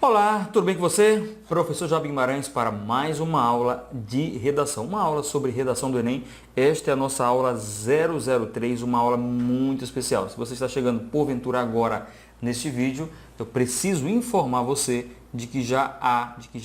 Olá, tudo bem com você? Professor Job Guimarães para mais uma aula de redação, uma aula sobre redação do Enem. Esta é a nossa aula 003, uma aula muito especial. Se você está chegando porventura agora neste vídeo, eu preciso informar você de que já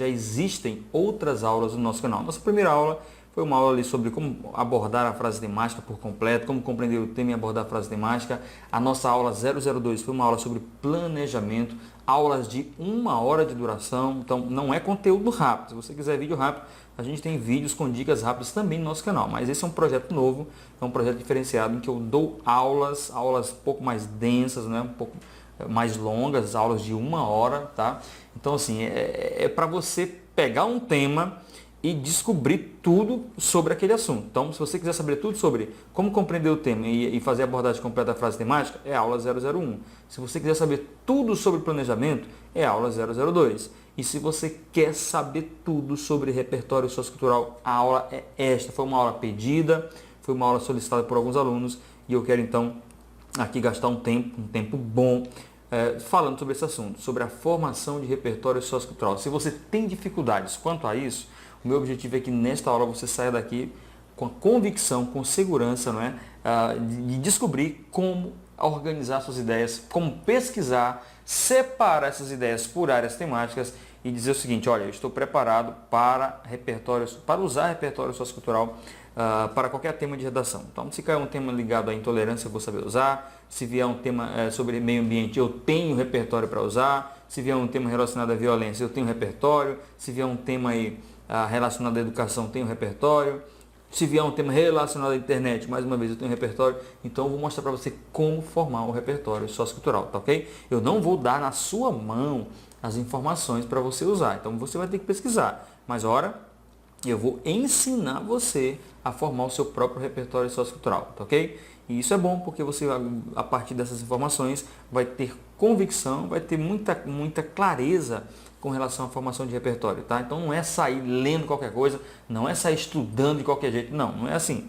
existem outras aulas no nosso canal. Nossa primeira aula foi uma aula ali sobre como abordar a frase temática por completo, como compreender o tema e abordar a frase temática. A nossa aula 002 foi uma aula sobre planejamento, aulas de 1 hora de duração, então não é conteúdo rápido. Se você quiser vídeo rápido, a gente tem vídeos com dicas rápidas também no nosso canal, mas esse é um projeto novo, é um projeto diferenciado em que eu dou aulas um pouco mais densas, né? Um pouco mais longas, aulas de 1 hora, tá? Então assim, é para você pegar um tema e descobrir tudo sobre aquele assunto. Então, se você quiser saber tudo sobre como compreender o tema e fazer a abordagem completa da frase temática, é a aula 001. Se você quiser saber tudo sobre planejamento, é a aula 002. E se você quer saber tudo sobre repertório sociocultural, a aula é esta. Foi uma aula pedida, foi uma aula solicitada por alguns alunos e eu quero então aqui gastar um tempo bom falando sobre esse assunto, sobre a formação de repertório sociocultural. Se você tem dificuldades quanto a isso, o meu objetivo é que nesta aula você saia daqui com a convicção, com segurança, não é? De descobrir como organizar suas ideias, como pesquisar, separar essas ideias por áreas temáticas e dizer o seguinte: olha, eu estou preparado para usar repertório sociocultural para qualquer tema de redação. Então, se cair um tema ligado à intolerância, eu vou saber usar. Se vier um tema sobre meio ambiente, eu tenho repertório para usar. Se vier um tema relacionado à violência, eu tenho repertório. Se vier um tema aí relacionado à educação, tenho repertório. Se vier um tema relacionado à internet, mais uma vez, eu tenho repertório. Então, eu vou mostrar para você como formar o repertório sociocultural, tá ok? Eu não vou dar na sua mão as informações para você usar. Então, você vai ter que pesquisar. Mas, ora, eu vou ensinar você a formar o seu próprio repertório sociocultural, tá ok? E isso é bom porque você, a partir dessas informações, vai ter convicção, vai ter muita clareza com relação à formação de repertório, tá? Então não é sair lendo qualquer coisa, não é sair estudando de qualquer jeito, não é assim.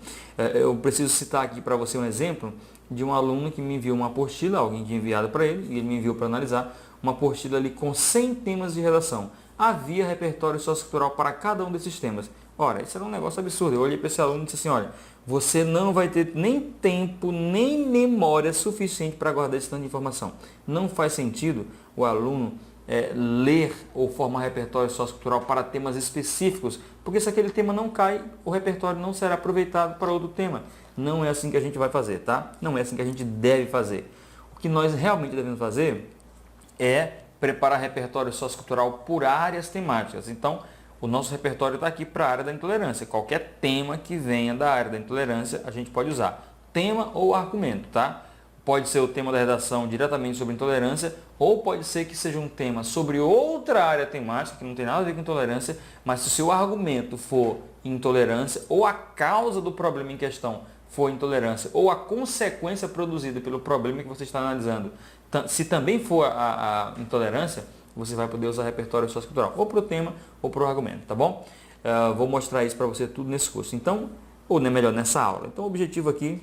Eu preciso citar aqui para você um exemplo de um aluno que me enviou uma apostila, alguém tinha enviado para ele, e ele me enviou para analisar, uma apostila ali com 100 temas de redação. Havia repertório sociocultural para cada um desses temas. Ora, isso era um negócio absurdo. Eu olhei para esse aluno e disse assim: olha, você não vai ter nem tempo, nem memória suficiente para guardar esse tanto de informação. Não faz sentido o aluno ler ou formar repertório sociocultural para temas específicos, porque se aquele tema não cai, o repertório não será aproveitado para outro tema. Não é assim que a gente vai fazer, tá? Não é assim que a gente deve fazer. O que nós realmente devemos fazer é preparar repertório sociocultural por áreas temáticas. Então, o nosso repertório está aqui para a área da intolerância. Qualquer tema que venha da área da intolerância, a gente pode usar. Tema ou argumento, tá? Pode ser o tema da redação diretamente sobre intolerância, ou pode ser que seja um tema sobre outra área temática, que não tem nada a ver com intolerância, mas se o seu argumento for intolerância, ou a causa do problema em questão for intolerância, ou a consequência produzida pelo problema que você está analisando, se também for a intolerância, você vai poder usar repertório sociocultural, ou para o tema, ou para o argumento, tá bom? Vou mostrar isso para você tudo nesse curso, então, ou melhor, nessa aula. Então, o objetivo aqui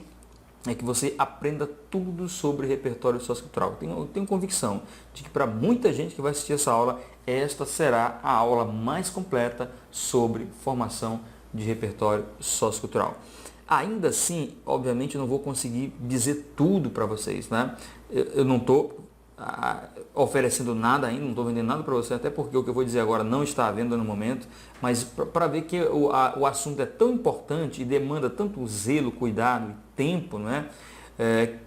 é que você aprenda tudo sobre repertório sociocultural. Eu tenho convicção de que para muita gente que vai assistir essa aula, esta será a aula mais completa sobre formação de repertório sociocultural. Ainda assim, obviamente, eu não vou conseguir dizer tudo para vocês, né? Eu não estou oferecendo nada ainda, não estou vendendo nada para você, até porque o que eu vou dizer agora não está à venda no momento, mas para ver que o assunto é tão importante e demanda tanto zelo, cuidado e tempo, não é?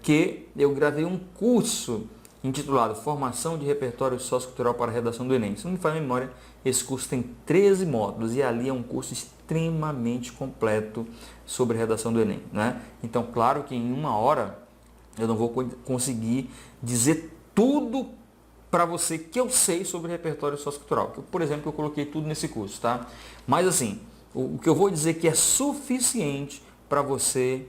Que eu gravei um curso intitulado Formação de Repertório Sociocultural para a Redação do Enem. Se não me falha a memória, esse curso tem 13 módulos e ali é um curso extremamente completo sobre redação do Enem, né? Então, claro que em 1 hora eu não vou conseguir dizer tudo para você que eu sei sobre repertório sociocultural. Por exemplo, eu coloquei tudo nesse curso, tá? Mas assim, o que eu vou dizer que é suficiente para você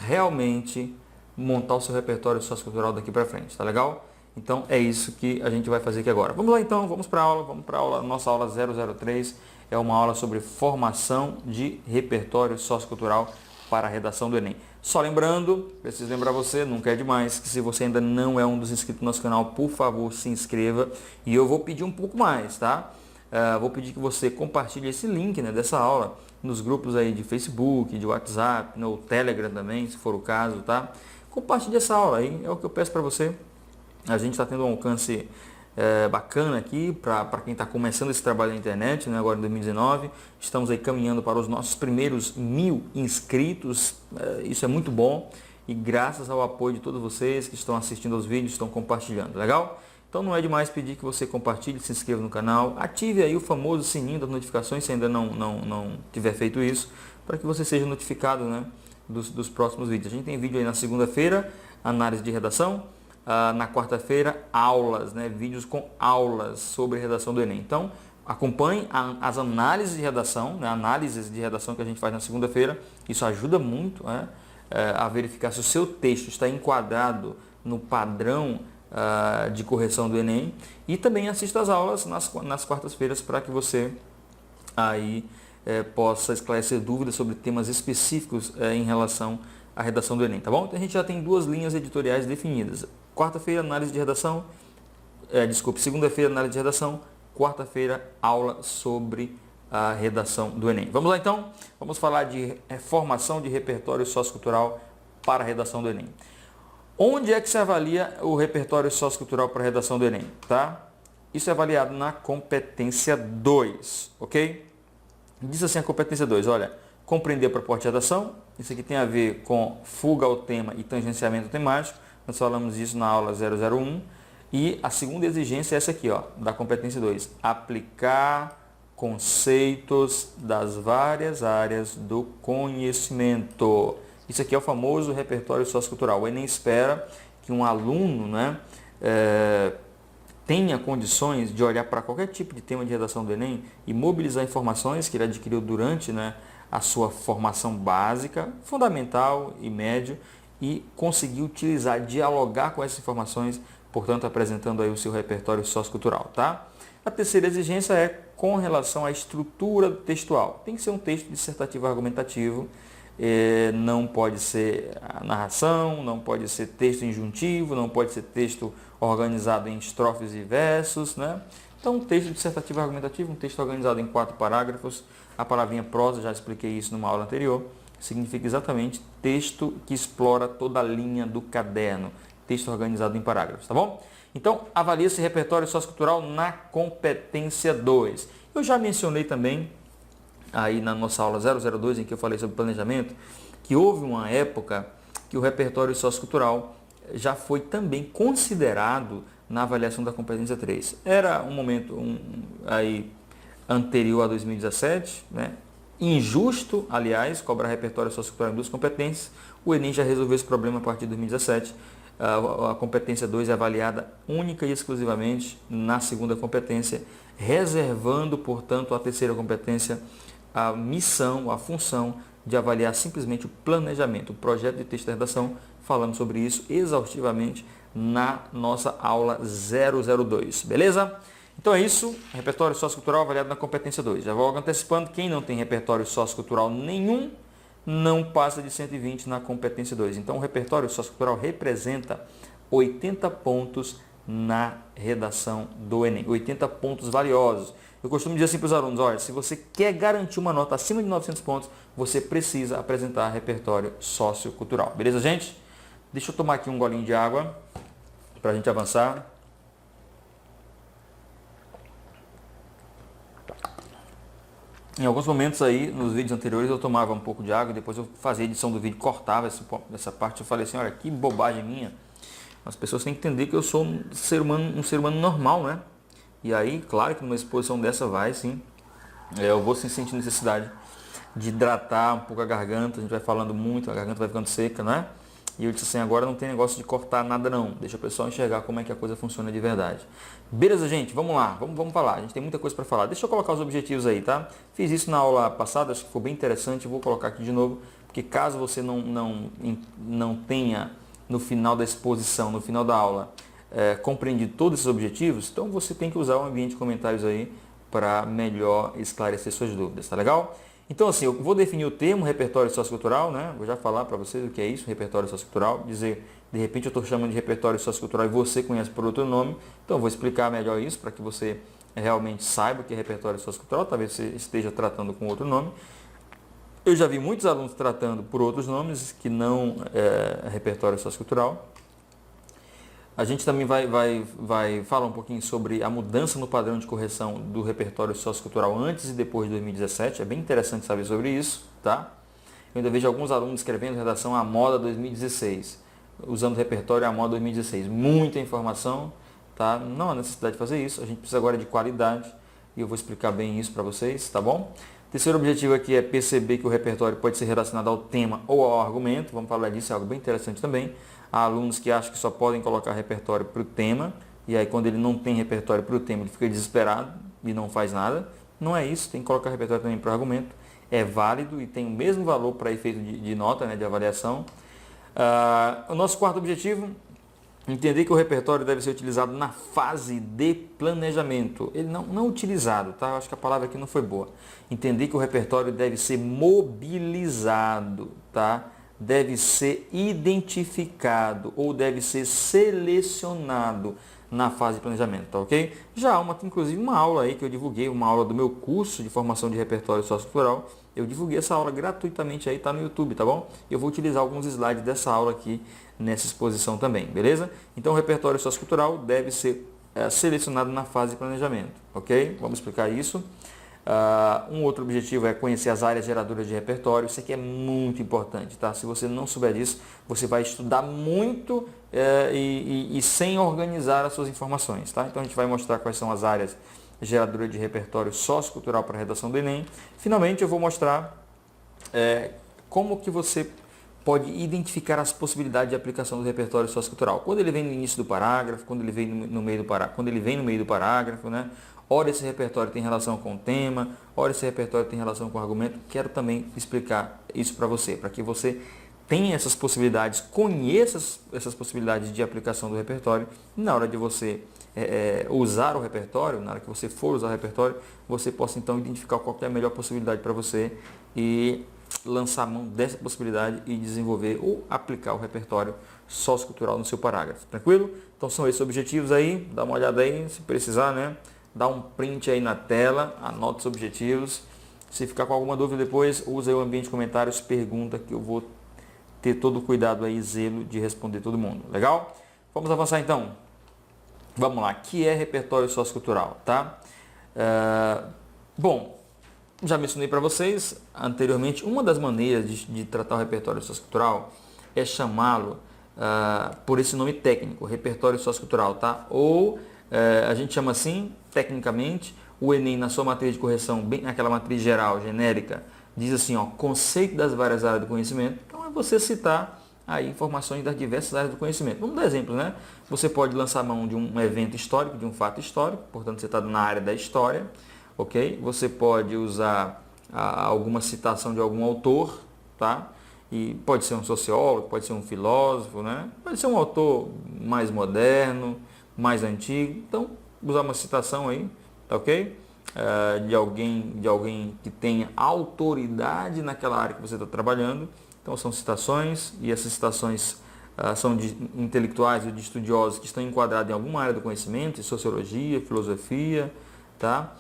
realmente montar o seu repertório sociocultural daqui para frente, tá legal? Então é isso que a gente vai fazer aqui agora. Vamos lá então, vamos para a aula, nossa aula 003 é uma aula sobre formação de repertório sociocultural para a redação do Enem. Só lembrando, preciso lembrar você, nunca é demais, que se você ainda não é um dos inscritos do nosso canal, por favor, se inscreva. E eu vou pedir um pouco mais, tá? Vou pedir que você compartilhe esse link, né, dessa aula nos grupos aí de Facebook, de WhatsApp, no Telegram também, se for o caso, tá? Compartilhe essa aula aí, é o que eu peço para você. A gente está tendo um alcance bacana aqui para quem está começando esse trabalho na internet, né, agora em 2019. Estamos aí caminhando para os nossos primeiros 1000 inscritos. Isso é muito bom e graças ao apoio de todos vocês que estão assistindo aos vídeos, estão compartilhando, legal? Então não é demais pedir que você compartilhe, se inscreva no canal, ative aí o famoso sininho das notificações se ainda não tiver feito isso, para que você seja notificado, né, dos próximos vídeos. A gente tem vídeo aí na segunda-feira, análise de redação, na quarta-feira, aulas, né, vídeos com aulas sobre redação do Enem. Então acompanhe as análises de redação, né, análises de redação que a gente faz na segunda-feira, isso ajuda muito, né, a verificar se o seu texto está enquadrado no padrão de correção do Enem, e também assista às aulas nas quartas-feiras para que você aí possa esclarecer dúvidas sobre temas específicos em relação à redação do Enem, tá bom? Então a gente já tem 2 linhas editoriais definidas. Quarta-feira, análise de redação, segunda-feira, análise de redação, quarta-feira, aula sobre a redação do Enem. Vamos lá então? Vamos falar de formação de repertório sociocultural para a redação do Enem. Onde é que se avalia o repertório sociocultural para a redação do Enem? Tá? Isso é avaliado na competência 2, ok? Diz assim a competência 2, olha, compreender a proposta de redação, isso aqui tem a ver com fuga ao tema e tangenciamento temático, nós falamos isso na aula 001, e a segunda exigência é essa aqui, ó, da competência 2, aplicar conceitos das várias áreas do conhecimento. Isso aqui é o famoso repertório sociocultural. O Enem espera que um aluno, né, tenha condições de olhar para qualquer tipo de tema de redação do Enem e mobilizar informações que ele adquiriu durante, né, a sua formação básica, fundamental e médio, e conseguir utilizar, dialogar com essas informações, portanto apresentando aí o seu repertório sociocultural, tá? A terceira exigência é com relação à estrutura textual. Tem que ser um texto dissertativo argumentativo, não pode ser a narração, não pode ser texto injuntivo, não pode ser texto organizado em estrofes e versos, né? Então, um texto dissertativo argumentativo, um texto organizado em 4 parágrafos. A palavrinha prosa, já expliquei isso numa aula anterior, significa exatamente texto que explora toda a linha do caderno, texto organizado em parágrafos, tá bom? Então, avalie esse repertório sociocultural na competência 2. Eu já mencionei também aí na nossa aula 002, em que eu falei sobre planejamento, que houve uma época que o repertório sociocultural já foi também considerado na avaliação da competência 3. Era um momento aí anterior a 2017, né? Injusto, aliás, cobrar repertório sociocultural em 2 competências. O Enem já resolveu esse problema a partir de 2017. A competência 2 é avaliada única e exclusivamente na segunda competência, reservando, portanto, a terceira competência a missão, a função de avaliar simplesmente o planejamento, o projeto de texto de redação. Falamos sobre isso exaustivamente na nossa aula 002, beleza? Então é isso, repertório sociocultural avaliado na competência 2. Já vou antecipando, quem não tem repertório sociocultural nenhum, não passa de 120 na competência 2. Então o repertório sociocultural representa 80 pontos na redação do Enem, 80 pontos valiosos. Eu costumo dizer assim para os alunos, olha, se você quer garantir uma nota acima de 900 pontos, você precisa apresentar repertório sociocultural. Beleza, gente? Deixa eu tomar aqui um golinho de água para a gente avançar. Em alguns momentos aí, nos vídeos anteriores, eu tomava um pouco de água, depois eu fazia a edição do vídeo, cortava essa parte, eu falei assim, olha, que bobagem minha. As pessoas têm que entender que eu sou um ser humano normal, né? E aí, claro que numa exposição dessa vai, sim, eu vou sim sentir necessidade de hidratar um pouco a garganta, a gente vai falando muito, a garganta vai ficando seca, né? E eu disse assim, agora não tem negócio de cortar nada não, deixa o pessoal enxergar como é que a coisa funciona de verdade. Beleza, gente? Vamos lá, vamos falar, a gente tem muita coisa para falar. Deixa eu colocar os objetivos aí, tá? Fiz isso na aula passada, acho que foi bem interessante, vou colocar aqui de novo, porque caso você não tenha no final da exposição, no final da aula, compreendido todos esses objetivos, então você tem que usar o ambiente de comentários aí para melhor esclarecer suas dúvidas, tá legal? Então, assim, eu vou definir o termo repertório sociocultural, né? Vou já falar para vocês o que é isso, repertório sociocultural. Dizer, de repente eu estou chamando de repertório sociocultural e você conhece por outro nome. Então, eu vou explicar melhor isso para que você realmente saiba o que é repertório sociocultural. Talvez você esteja tratando com outro nome. Eu já vi muitos alunos tratando por outros nomes que não é repertório sociocultural. A gente também vai falar um pouquinho sobre a mudança no padrão de correção do repertório sociocultural antes e depois de 2017. É bem interessante saber sobre isso, tá? Eu ainda vejo alguns alunos escrevendo redação à moda 2016, usando o repertório à moda 2016. Muita informação, tá? Não há necessidade de fazer isso. A gente precisa agora de qualidade e eu vou explicar bem isso para vocês, tá bom? Terceiro objetivo aqui é perceber que o repertório pode ser relacionado ao tema ou ao argumento. Vamos falar disso, é algo bem interessante também. Há alunos que acham que só podem colocar repertório para o tema, e aí quando ele não tem repertório para o tema, ele fica desesperado e não faz nada. Não é isso, tem que colocar repertório também para o argumento. É válido e tem o mesmo valor para efeito de nota, né, de avaliação. O nosso quarto objetivo, entender que o repertório deve ser utilizado na fase de planejamento. Ele não utilizado, tá? Eu acho que a palavra aqui não foi boa. Entender que o repertório deve ser mobilizado, tá? Deve ser identificado ou deve ser selecionado na fase de planejamento, tá ok? Já há inclusive uma aula aí que eu divulguei, uma aula do meu curso de formação de repertório sociocultural. Eu divulguei essa aula gratuitamente aí, tá no YouTube, tá bom? Eu vou utilizar alguns slides dessa aula aqui nessa exposição também, beleza? Então o repertório sociocultural deve ser selecionado na fase de planejamento, ok? Vamos explicar isso. Um outro objetivo é conhecer as áreas geradoras de repertório. Isso aqui é muito importante, tá? Se você não souber disso, você vai estudar muito e sem organizar as suas informações, tá? Então a gente vai mostrar quais são as áreas geradoras de repertório sociocultural para a redação do Enem. Finalmente eu vou mostrar como que você pode identificar as possibilidades de aplicação do repertório sociocultural. Quando ele vem no início do parágrafo, quando ele vem no meio do parágrafo, quando ele vem no meio do parágrafo, né? Ora esse repertório tem relação com o tema, ora esse repertório tem relação com o argumento. Quero também explicar isso para você, para que você tenha essas possibilidades, conheça essas possibilidades de aplicação do repertório. Na hora de você usar o repertório, na hora que você for usar o repertório, você possa então identificar qual é a melhor possibilidade para você e lançar a mão dessa possibilidade e desenvolver ou aplicar o repertório sociocultural no seu parágrafo. Tranquilo? Então são esses objetivos aí, dá uma olhada aí, se precisar, né? Dá um print aí na tela, anota os objetivos. Se ficar com alguma dúvida depois, usa aí o ambiente de comentários, pergunta que eu vou ter todo o cuidado aí, zelo de responder todo mundo. Legal? Vamos avançar então. Vamos lá, que é repertório sociocultural, tá? Bom, já mencionei para vocês anteriormente, uma das maneiras de tratar o repertório sociocultural é chamá-lo por esse nome técnico, repertório sociocultural, tá? Ou a gente chama assim, tecnicamente, o Enem na sua matriz de correção, bem aquela matriz geral, genérica, diz assim, ó, conceito das várias áreas do conhecimento. Então é você citar aí informações das diversas áreas do conhecimento. Vamos dar exemplos, né? Você pode lançar mão de um evento histórico, de um fato histórico, portanto você está na área da história, ok? Você pode usar alguma citação de algum autor, tá? E pode ser um sociólogo, pode ser um filósofo, né? Pode ser um autor mais moderno, mais antigo. Então, usar uma citação aí, tá ok? De alguém que tenha autoridade naquela área que você está trabalhando. Então, são citações, e essas citações são de intelectuais ou de estudiosos que estão enquadrados em alguma área do conhecimento, em sociologia, filosofia, tá?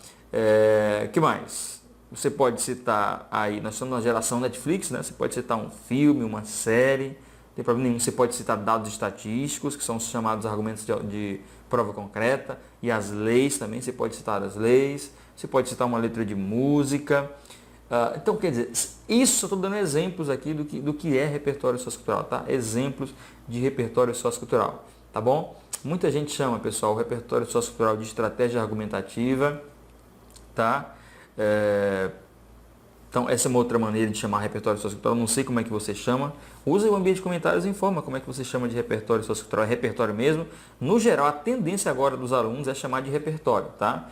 Que mais? Você pode citar aí, nós estamos na geração Netflix, né? Você pode citar um filme, uma série, não tem problema nenhum. Você pode citar dados estatísticos, que são os chamados argumentos de prova concreta, e as leis também, você pode citar as leis, você pode citar uma letra de música. Então, quer dizer, isso eu estou dando exemplos aqui do que é repertório sociocultural, tá? Exemplos de repertório sociocultural, tá bom? Muita gente chama, pessoal, o repertório sociocultural de estratégia argumentativa, tá? Então, essa é uma outra maneira de chamar repertório sociocultural. Não sei como é que você chama. Use o ambiente de comentários e informa como é que você chama de repertório sociocultural. É repertório mesmo. No geral, a tendência agora dos alunos é chamar de repertório, tá?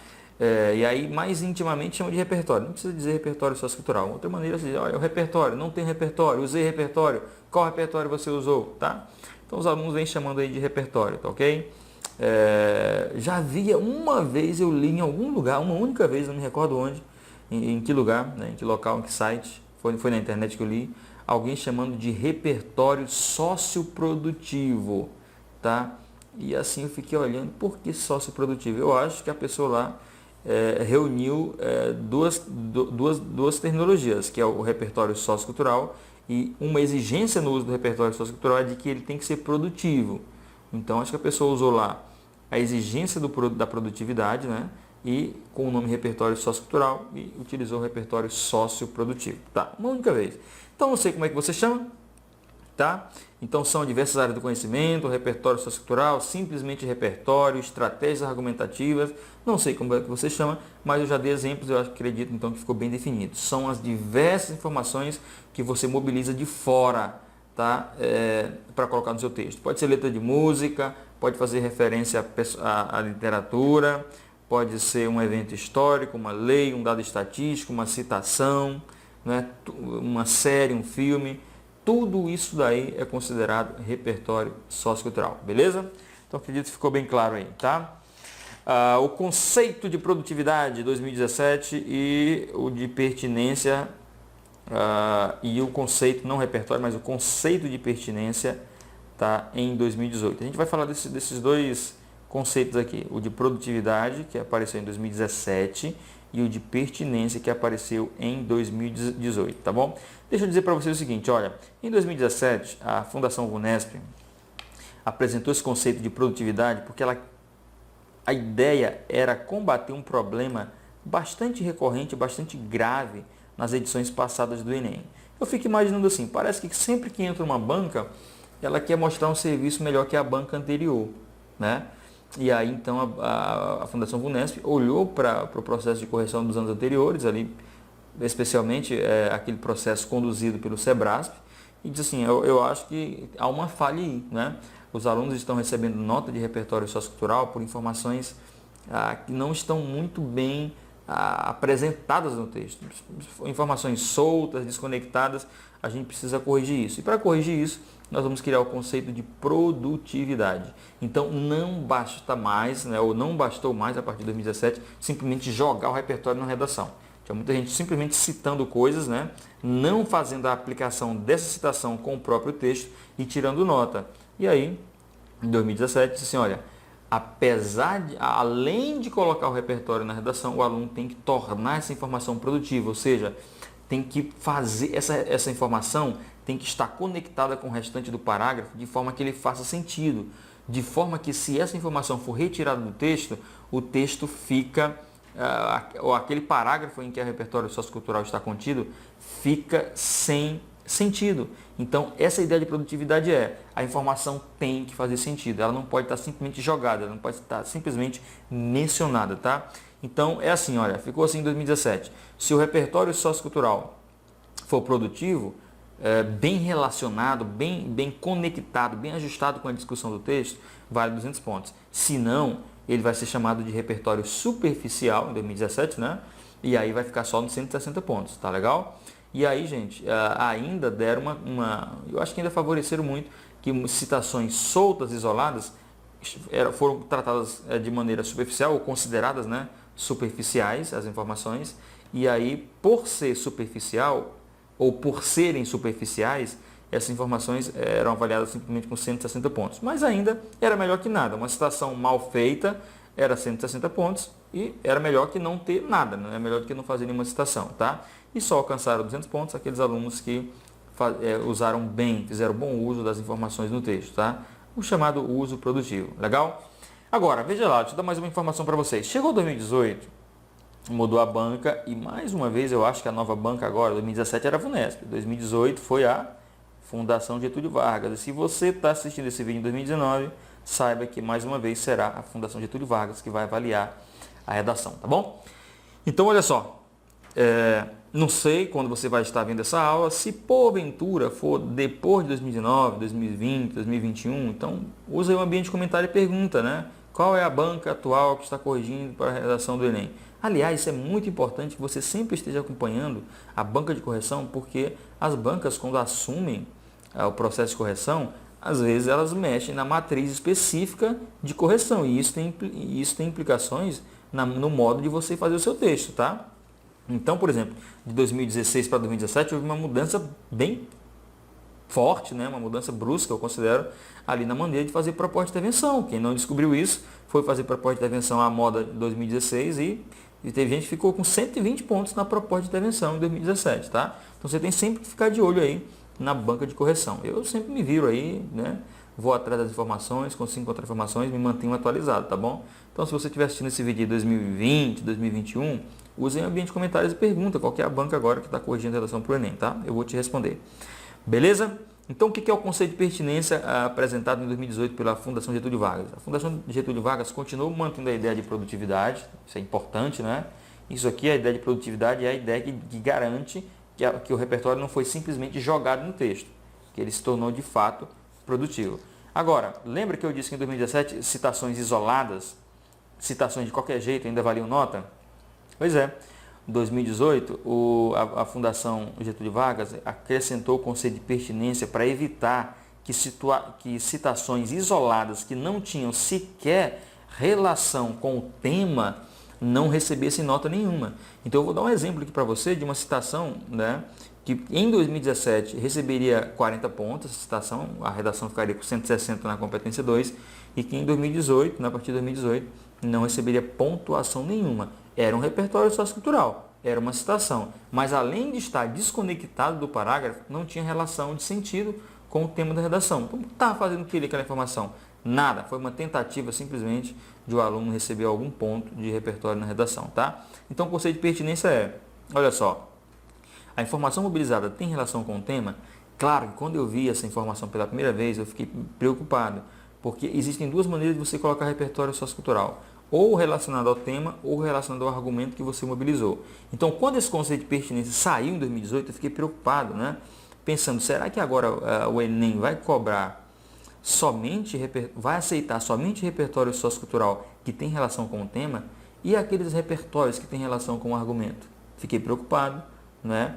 E aí, mais intimamente, chama de repertório. Não precisa dizer repertório sociocultural. Outra maneira é dizer, olha, o repertório, não tem repertório, usei repertório. Qual repertório você usou, tá? Então, os alunos vêm chamando aí de repertório, tá ok? Já havia uma vez, eu li em algum lugar, uma única vez, não me recordo onde, em que lugar, né, em que local, em que site, foi na internet que eu li, alguém chamando de repertório socioprodutivo, tá? E assim eu fiquei olhando, por que socioprodutivo? Eu acho que a pessoa lá reuniu duas terminologias, que é o repertório sociocultural, e uma exigência no uso do repertório sociocultural é de que ele tem que ser produtivo. Então acho que a pessoa usou lá a exigência da produtividade, né? E com o nome repertório sociocultural e utilizou o repertório socioprodutivo, tá? Uma única vez. Então não sei como é que você chama, tá? Então são diversas áreas do conhecimento, repertório sociocultural, simplesmente repertório, estratégias argumentativas, não sei como é que você chama, mas eu já dei exemplos, eu acredito então que ficou bem definido. São as diversas informações que você mobiliza de fora, tá? Para colocar no seu texto. Pode ser letra de música, pode fazer referência à literatura, pode ser um evento histórico, uma lei, um dado estatístico, uma citação, né? Uma série, um filme. Tudo isso daí é considerado repertório sociocultural, beleza? Então acredito que ficou bem claro aí, tá? O conceito de produtividade 2017 e o de pertinência e o conceito, não repertório, mas o conceito de pertinência tá em 2018. A gente vai falar desses dois conceitos aqui, o de produtividade, que apareceu em 2017, e o de pertinência, que apareceu em 2018, tá bom? Deixa eu dizer para vocês o seguinte, olha, em 2017, a Fundação VUNESP apresentou esse conceito de produtividade porque a ideia era combater um problema bastante recorrente, bastante grave nas edições passadas do Enem. Eu fico imaginando assim, parece que sempre que entra uma banca, ela quer mostrar um serviço melhor que a banca anterior, né? E aí então a Fundação VUNESP olhou para o processo de correção dos anos anteriores, ali, especialmente aquele processo conduzido pelo SEBRASP, e disse assim, eu acho que há uma falha aí, né? Os alunos estão recebendo nota de repertório sociocultural por informações que não estão muito bem apresentadas no texto. Informações soltas, desconectadas, a gente precisa corrigir isso. E para corrigir isso, nós vamos criar o conceito de produtividade. Então não basta mais, né, ou não bastou mais a partir de 2017, simplesmente jogar o repertório na redação. Tinha muita gente simplesmente citando coisas, né, não fazendo a aplicação dessa citação com o próprio texto e tirando nota. E aí, em 2017, disse assim, olha, além de colocar o repertório na redação, o aluno tem que tornar essa informação produtiva, ou seja, tem que fazer essa informação tem que estar conectada com o restante do parágrafo de forma que ele faça sentido, de forma que se essa informação for retirada do texto, o texto fica, ou aquele parágrafo em que o repertório sociocultural está contido, fica sem sentido. Então, essa ideia de produtividade a informação tem que fazer sentido, ela não pode estar simplesmente jogada, ela não pode estar simplesmente mencionada, tá? Então, é assim, olha, ficou assim em 2017. Se o repertório sociocultural for produtivo, bem relacionado, bem conectado, bem ajustado com a discussão do texto, vale 200 pontos. Se não, ele vai ser chamado de repertório superficial em 2017, né? E aí vai ficar só nos 160 pontos, tá legal? E aí, gente, ainda deram eu acho que ainda favoreceram muito que citações soltas, isoladas, foram tratadas de maneira superficial ou consideradas, né, superficiais as informações. E aí, por ser superficial, ou por serem superficiais, essas informações eram avaliadas simplesmente com 160 pontos. Mas ainda era melhor que nada. Uma citação mal feita era 160 pontos e era melhor que não ter nada, né? É melhor do que não fazer nenhuma citação, tá? E só alcançaram 200 pontos aqueles alunos que usaram bem, fizeram bom uso das informações no texto, tá? O chamado uso produtivo. Legal? Agora, veja lá, deixa eu dar mais uma informação para vocês. Chegou 2018, mudou a banca e mais uma vez eu acho que a nova banca agora, 2017 era a VUNESP, 2018 foi a Fundação Getúlio Vargas. E se você está assistindo esse vídeo em 2019, saiba que mais uma vez será a Fundação Getúlio Vargas que vai avaliar a redação, tá bom? Então olha só, não sei quando você vai estar vendo essa aula, se porventura for depois de 2019, 2020, 2021, então usa aí o ambiente de comentário e pergunta, né? Qual é a banca atual que está corrigindo para a redação do Enem? Aliás, isso é muito importante que você sempre esteja acompanhando a banca de correção, porque as bancas, quando assumem o processo de correção, às vezes elas mexem na matriz específica de correção, e isso tem implicações no modo de você fazer o seu texto, tá? Então, por exemplo, de 2016 para 2017 houve uma mudança bem forte, né? Uma mudança brusca, eu considero, ali na maneira de fazer proposta de intervenção. Quem não descobriu isso foi fazer proposta de intervenção à moda de 2016 e teve gente que ficou com 120 pontos na proposta de intervenção em 2017, tá? Então você tem sempre que ficar de olho aí na banca de correção. Eu sempre me viro aí, né? Vou atrás das informações, consigo encontrar informações, me mantenho atualizado, tá bom? Então se você estiver assistindo esse vídeo de 2020, 2021, use o ambiente de comentários e pergunta qual que é a banca agora que está corrigindo a redação para o Enem, tá? Eu vou te responder. Beleza? Então, o que é o conceito de pertinência apresentado em 2018 pela Fundação Getúlio Vargas? A Fundação Getúlio Vargas continuou mantendo a ideia de produtividade, isso é importante, né? Isso aqui, a ideia de produtividade, é a ideia que garante que o repertório não foi simplesmente jogado no texto, que ele se tornou de fato produtivo. Agora, lembra que eu disse que em 2017 citações isoladas, citações de qualquer jeito ainda valiam nota? Pois é. Em 2018, a Fundação Getúlio Vargas acrescentou o conceito de pertinência para evitar que citações isoladas que não tinham sequer relação com o tema não recebessem nota nenhuma. Então eu vou dar um exemplo aqui para você de uma citação, né, que em 2017 receberia 40 pontos, essa citação, a redação ficaria com 160 na competência 2, e que em 2018, a partir de 2018, não receberia pontuação nenhuma. Era um repertório sociocultural, era uma citação, mas além de estar desconectado do parágrafo, não tinha relação de sentido com o tema da redação. Então, estava fazendo o que aquela informação? Nada, foi uma tentativa simplesmente de o aluno receber algum ponto de repertório na redação, tá? Então, o conceito de pertinência é, olha só, a informação mobilizada tem relação com o tema? Claro que quando eu vi essa informação pela primeira vez, eu fiquei preocupado, porque existem duas maneiras de você colocar repertório sociocultural, ou relacionado ao tema, ou relacionado ao argumento que você mobilizou. Então, quando esse conceito de pertinência saiu em 2018, eu fiquei preocupado, né? Pensando, será que agora o Enem vai cobrar vai aceitar somente repertório sociocultural que tem relação com o tema e aqueles repertórios que têm relação com o argumento? Fiquei preocupado, né?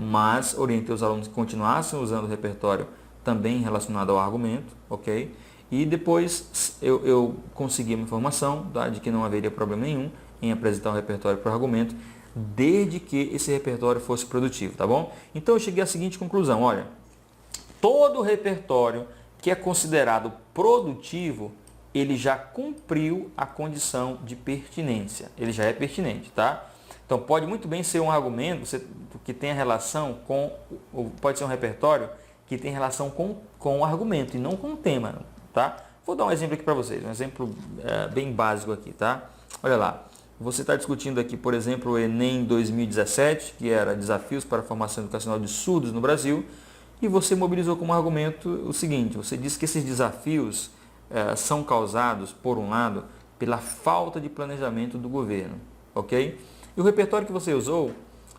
Mas orientei os alunos que continuassem usando o repertório também relacionado ao argumento, ok? E depois eu consegui uma informação, tá, de que não haveria problema nenhum em apresentar um repertório para o argumento, desde que esse repertório fosse produtivo, tá bom? Então eu cheguei à seguinte conclusão, olha, todo repertório que é considerado produtivo, ele já cumpriu a condição de pertinência, ele já é pertinente, tá? Então pode muito bem ser um argumento que tenha relação com, pode ser um repertório que tem relação com o argumento e não com o tema, tá? Vou dar um exemplo aqui para vocês, um exemplo bem básico aqui, tá? Olha lá, você está discutindo aqui, por exemplo, o Enem 2017, que era Desafios para a Formação Educacional de Surdos no Brasil, e você mobilizou como argumento o seguinte, você disse que esses desafios são causados, por um lado, pela falta de planejamento do governo, ok? E o repertório que você usou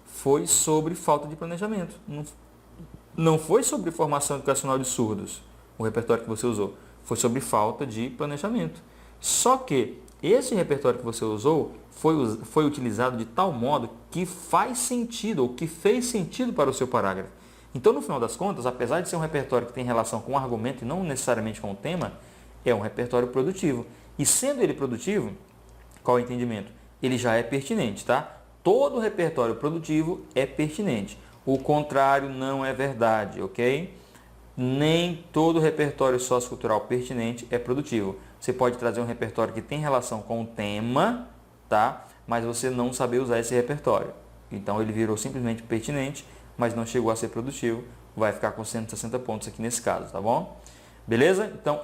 foi sobre falta de planejamento, não foi sobre formação educacional de surdos, o repertório que você usou, foi sobre falta de planejamento. Só que esse repertório que você usou foi utilizado de tal modo que faz sentido, ou que fez sentido para o seu parágrafo. Então, no final das contas, apesar de ser um repertório que tem relação com o argumento e não necessariamente com o tema, é um repertório produtivo. E sendo ele produtivo, qual é o entendimento? Ele já é pertinente, tá? Todo repertório produtivo é pertinente. O contrário não é verdade, ok? Nem todo repertório sociocultural pertinente é produtivo. Você pode trazer um repertório que tem relação com o tema, tá? Mas você não saber usar esse repertório. Então ele virou simplesmente pertinente, mas não chegou a ser produtivo. Vai ficar com 160 pontos aqui nesse caso, tá bom? Beleza? Então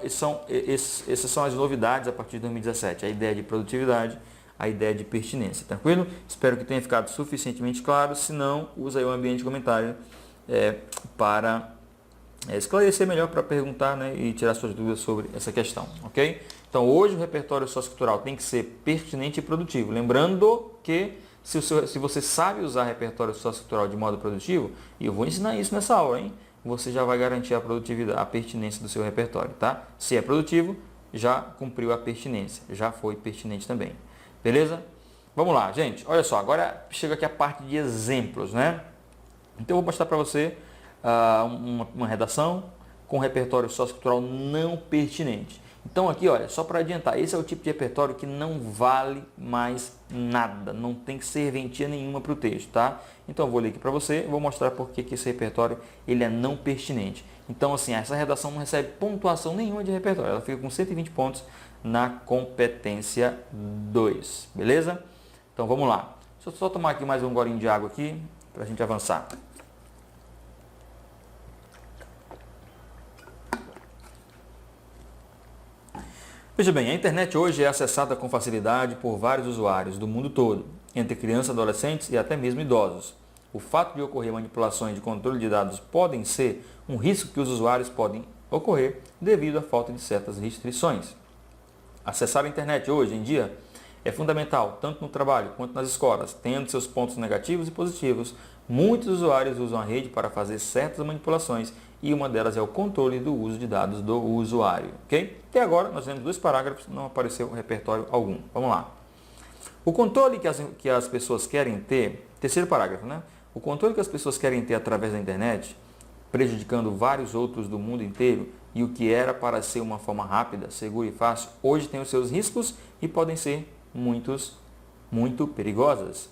essas são as novidades a partir de 2017. A ideia de produtividade, a ideia de pertinência, tranquilo? Espero que tenha ficado suficientemente claro. Se não, usa aí o ambiente de comentário para esclarecer melhor, para perguntar, né, e tirar suas dúvidas sobre essa questão, ok? Então hoje o repertório sociocultural tem que ser pertinente e produtivo. Lembrando que se você sabe usar repertório sociocultural de modo produtivo, e eu vou ensinar isso nessa aula, hein? Você já vai garantir a produtividade, a pertinência do seu repertório, tá? Se é produtivo, já cumpriu a pertinência, já foi pertinente também. Beleza? Vamos lá, gente. Olha só, agora chega aqui a parte de exemplos, né? Então eu vou mostrar para você uma redação com repertório sociocultural não pertinente. Então aqui, olha, só para adiantar, esse é o tipo de repertório que não vale mais nada, não tem serventia nenhuma para o texto, tá? Então eu vou ler aqui para você, vou mostrar por que esse repertório ele é não pertinente. Então assim, essa redação não recebe pontuação nenhuma de repertório, ela fica com 120 pontos na competência 2, beleza? Então vamos lá. Deixa eu só tomar aqui mais um golinho de água aqui para a gente avançar. Veja bem, a internet hoje é acessada com facilidade por vários usuários do mundo todo, entre crianças, adolescentes e até mesmo idosos. O fato de ocorrer manipulações de controle de dados podem ser um risco que os usuários podem ocorrer devido à falta de certas restrições. Acessar a internet hoje em dia é fundamental, tanto no trabalho quanto nas escolas, tendo seus pontos negativos e positivos. Muitos usuários usam a rede para fazer certas manipulações e uma delas é o controle do uso de dados do usuário, ok? Até agora nós temos 2 parágrafos, não apareceu repertório algum. Vamos lá. O controle que as pessoas querem ter, terceiro parágrafo, né? O controle que as pessoas querem ter através da internet, prejudicando vários outros do mundo inteiro, e o que era para ser uma forma rápida, segura e fácil, hoje tem os seus riscos e podem ser muito perigosas.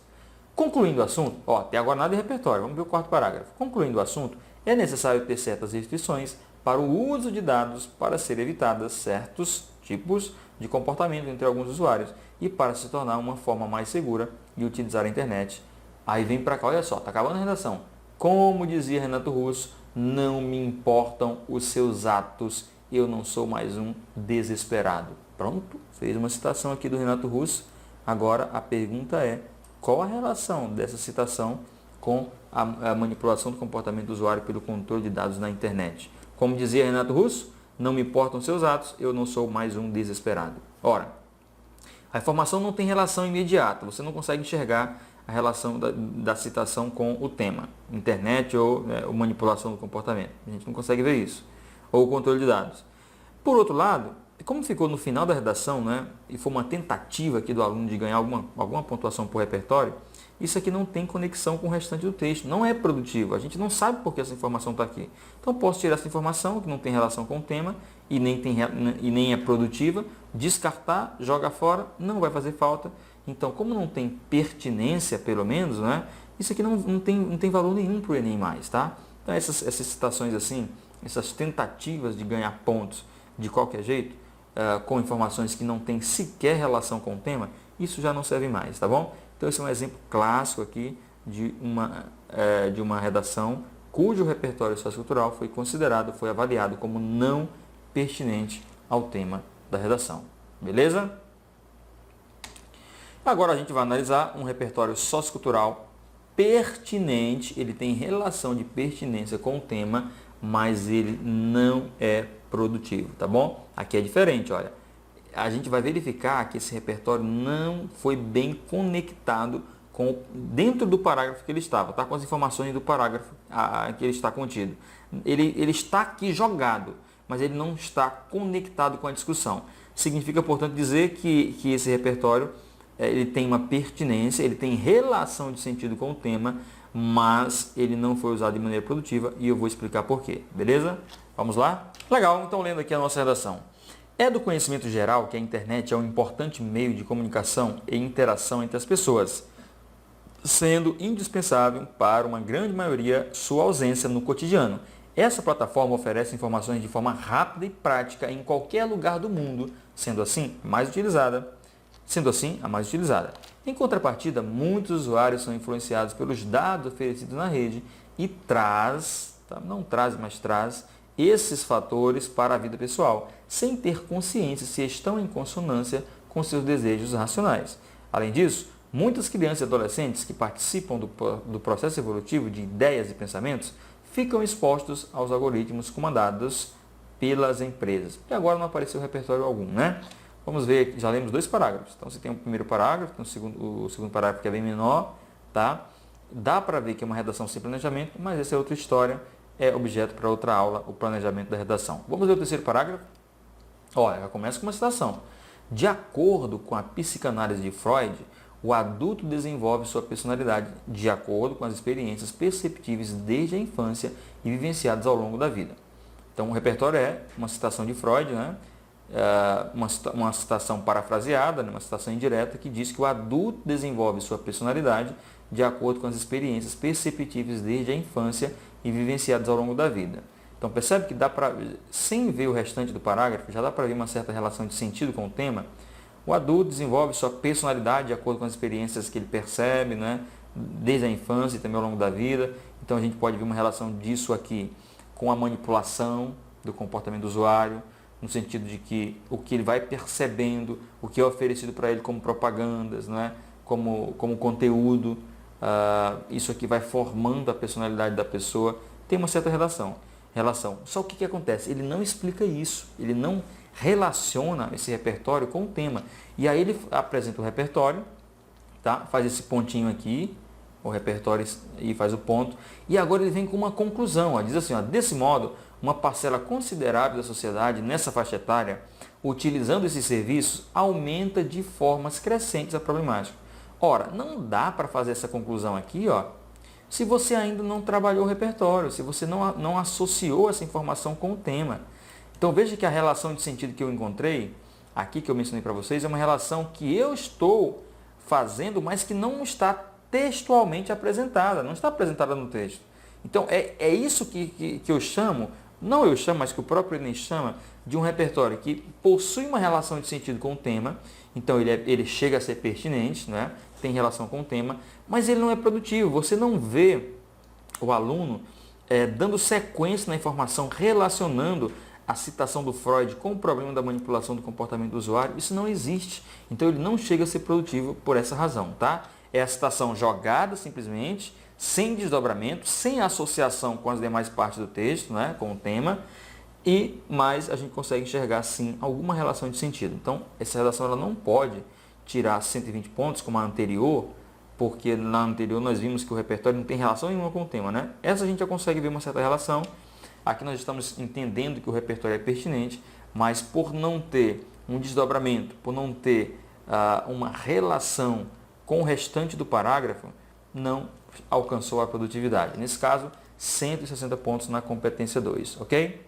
Concluindo o assunto, até agora nada de repertório, vamos ver o 4º parágrafo. Concluindo o assunto, é necessário ter certas restrições para o uso de dados para ser evitadas certos tipos de comportamento entre alguns usuários e para se tornar uma forma mais segura de utilizar a internet. Aí vem para cá, olha só, está acabando a redação. Como dizia Renato Russo, não me importam os seus atos, eu não sou mais um desesperado. Pronto, fez uma citação aqui do Renato Russo. Agora a pergunta é, qual a relação dessa citação com a manipulação do comportamento do usuário pelo controle de dados na internet? Como dizia Renato Russo, não me importam seus atos, eu não sou mais um desesperado. Ora, a informação não tem relação imediata, você não consegue enxergar a relação da citação com o tema, internet ou manipulação do comportamento. A gente não consegue ver isso. Ou o controle de dados. Por outro lado, como ficou no final da redação, né, e foi uma tentativa aqui do aluno de ganhar alguma pontuação por repertório, isso aqui não tem conexão com o restante do texto, não é produtivo, a gente não sabe por que essa informação está aqui. Então posso tirar essa informação que não tem relação com o tema e nem é produtiva, descartar, joga fora, não vai fazer falta. Então, como não tem pertinência, pelo menos, né, isso aqui não tem valor nenhum para o Enem mais, tá? Então essas citações assim, essas tentativas de ganhar pontos de qualquer jeito, com informações que não têm sequer relação com o tema, isso já não serve mais, tá bom? Então esse é um exemplo clássico aqui de uma redação cujo repertório sociocultural foi avaliado como não pertinente ao tema da redação. Beleza? Agora a gente vai analisar um repertório sociocultural pertinente, ele tem relação de pertinência com o tema, mas ele não é produtivo, tá bom? Aqui é diferente, olha. A gente vai verificar que esse repertório não foi bem conectado dentro do parágrafo que ele estava, tá? Com as informações do parágrafo que ele está contido. Ele está aqui jogado, mas ele não está conectado com a discussão. Significa, portanto, dizer que esse repertório ele tem uma pertinência, ele tem relação de sentido com o tema, mas ele não foi usado de maneira produtiva e eu vou explicar por quê, beleza? Vamos lá? Legal, então lendo aqui a nossa redação. É do conhecimento geral que a internet é um importante meio de comunicação e interação entre as pessoas, sendo indispensável para uma grande maioria sua ausência no cotidiano. Essa plataforma oferece informações de forma rápida e prática em qualquer lugar do mundo, sendo assim a mais utilizada. Em contrapartida, muitos usuários são influenciados pelos dados oferecidos na rede e traz esses fatores para a vida pessoal, sem ter consciência se estão em consonância com seus desejos racionais. Além disso, muitas crianças e adolescentes que participam do processo evolutivo de ideias e pensamentos ficam expostos aos algoritmos comandados pelas empresas. E agora não apareceu repertório algum, né? Vamos ver, já lemos 2 parágrafos. Então você tem o primeiro parágrafo, tem o segundo parágrafo que é bem menor, tá? Dá para ver que é uma redação sem planejamento, mas essa é outra história, é objeto para outra aula, o planejamento da redação. Vamos ver o terceiro parágrafo? Olha, já começa com uma citação. De acordo com a psicanálise de Freud, o adulto desenvolve sua personalidade de acordo com as experiências perceptíveis desde a infância e vivenciadas ao longo da vida. Então o repertório é uma citação de Freud, né? uma citação parafraseada, né, uma citação indireta, que diz que o adulto desenvolve sua personalidade de acordo com as experiências perceptíveis desde a infância e vivenciadas ao longo da vida. Então percebe que dá para, sem ver o restante do parágrafo, já dá para ver uma certa relação de sentido com o tema. O adulto desenvolve sua personalidade de acordo com as experiências que ele percebe, né, desde a infância e também ao longo da vida. Então a gente pode ver uma relação disso aqui com a manipulação do comportamento do usuário, no sentido de que o que ele vai percebendo, o que é oferecido para ele como propagandas, né, como conteúdo, isso aqui vai formando a personalidade da pessoa, tem uma certa relação. Só o que acontece? Ele não explica isso, ele não relaciona esse repertório com o tema. E aí ele apresenta o repertório, tá? Faz esse pontinho aqui, o repertório, e faz o ponto. E agora ele vem com uma conclusão, ó, diz assim, ó, desse modo, uma parcela considerável da sociedade nessa faixa etária, utilizando esses serviços, aumenta de formas crescentes a problemática. Ora, não dá para fazer essa conclusão aqui, ó, se você ainda não trabalhou o repertório, se você não associou essa informação com o tema. Então veja que a relação de sentido que eu encontrei, aqui que eu mencionei para vocês, é uma relação que eu estou fazendo, mas que não está textualmente apresentada, não está apresentada no texto. Então é isso que eu chamo, não eu chamo, mas que o próprio Enem chama, de um repertório que possui uma relação de sentido com o tema, então ele chega a ser pertinente, né? Tem relação com o tema, mas ele não é produtivo. Você não vê o aluno dando sequência na informação, relacionando a citação do Freud com o problema da manipulação do comportamento do usuário. Isso não existe. Então ele não chega a ser produtivo por essa razão, tá? É a citação jogada simplesmente, sem desdobramento, sem associação com as demais partes do texto, né, com o tema, mas a gente consegue enxergar sim alguma relação de sentido. Então essa relação ela não pode tirar 120 pontos como a anterior, porque na anterior nós vimos que o repertório não tem relação nenhuma com o tema, né? Essa a gente já consegue ver uma certa relação. Aqui nós estamos entendendo que o repertório é pertinente, mas por não ter um desdobramento, por não ter uma relação com o restante do parágrafo, não alcançou a produtividade. Nesse caso, 160 pontos na competência 2, ok?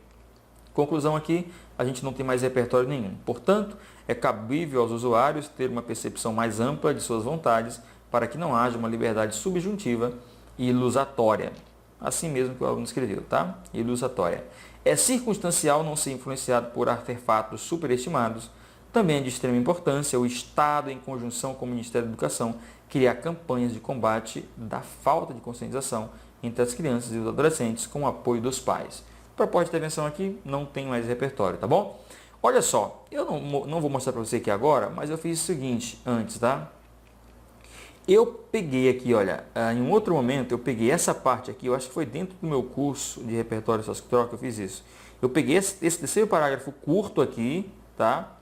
Conclusão aqui, a gente não tem mais repertório nenhum. Portanto, é cabível aos usuários ter uma percepção mais ampla de suas vontades para que não haja uma liberdade subjuntiva e ilusatória. Assim mesmo que o aluno escreveu, tá? Ilusatória. É circunstancial não ser influenciado por artefatos superestimados. Também é de extrema importância o Estado, em conjunção com o Ministério da Educação, criar campanhas de combate da falta de conscientização entre as crianças e os adolescentes com o apoio dos pais. Proposta de intervenção aqui, não tem mais repertório, tá bom? Olha só, eu não vou mostrar para você aqui agora, mas eu fiz o seguinte antes, tá? Eu peguei aqui, olha, em um outro momento, eu peguei essa parte aqui, eu acho que foi dentro do meu curso de repertório sociocultural que eu fiz isso. Eu peguei esse terceiro parágrafo curto aqui, tá?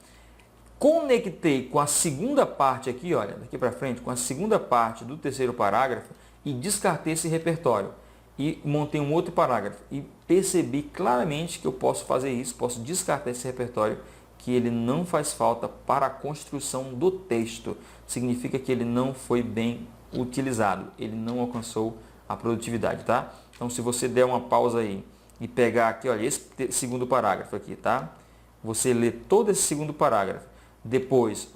Conectei com a segunda parte aqui, olha, daqui para frente, com a segunda parte do terceiro parágrafo e descartei esse repertório. E montei um outro parágrafo e percebi claramente que eu posso fazer isso, posso descartar esse repertório, que ele não faz falta para a construção do texto. Significa que ele não foi bem utilizado, ele não alcançou a produtividade, tá? Então, se você der uma pausa aí e pegar aqui, olha, esse segundo parágrafo aqui, tá? Você lê todo esse segundo parágrafo, depois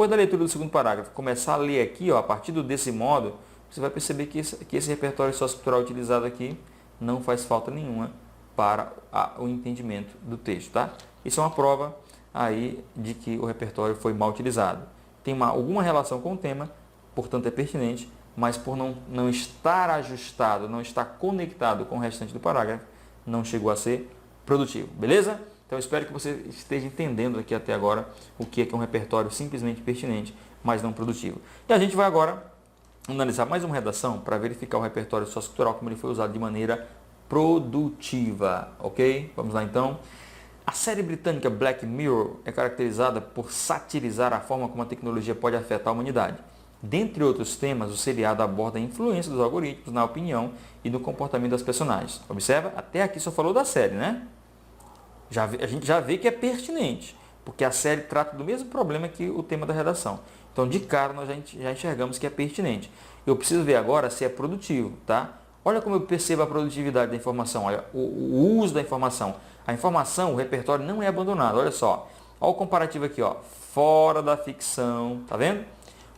da leitura do segundo parágrafo, começar a ler aqui, ó, a partir desse modo, você vai perceber que esse repertório sociocultural utilizado aqui não faz falta nenhuma para o entendimento do texto, tá? Isso é uma prova aí de que o repertório foi mal utilizado. Tem alguma relação com o tema, portanto é pertinente, mas por não estar ajustado, não estar conectado com o restante do parágrafo, não chegou a ser produtivo, beleza? Então eu espero que você esteja entendendo aqui até agora o que é um repertório simplesmente pertinente, mas não produtivo. E a gente vai agora analisar mais uma redação para verificar o repertório sociocultural, como ele foi usado de maneira produtiva, ok? Vamos lá então. A série britânica Black Mirror é caracterizada por satirizar a forma como a tecnologia pode afetar a humanidade. Dentre outros temas, o seriado aborda a influência dos algoritmos na opinião e no comportamento das personagens. Observa? Até aqui só falou da série, né? A gente já vê que é pertinente, porque a série trata do mesmo problema que o tema da redação. Então, de cara, nós já enxergamos que é pertinente. Eu preciso ver agora se é produtivo, tá? Olha como eu percebo a produtividade da informação, olha, o uso da informação. A informação, o repertório não é abandonado. Olha só. Olha o comparativo aqui, ó. Fora da ficção. Tá vendo?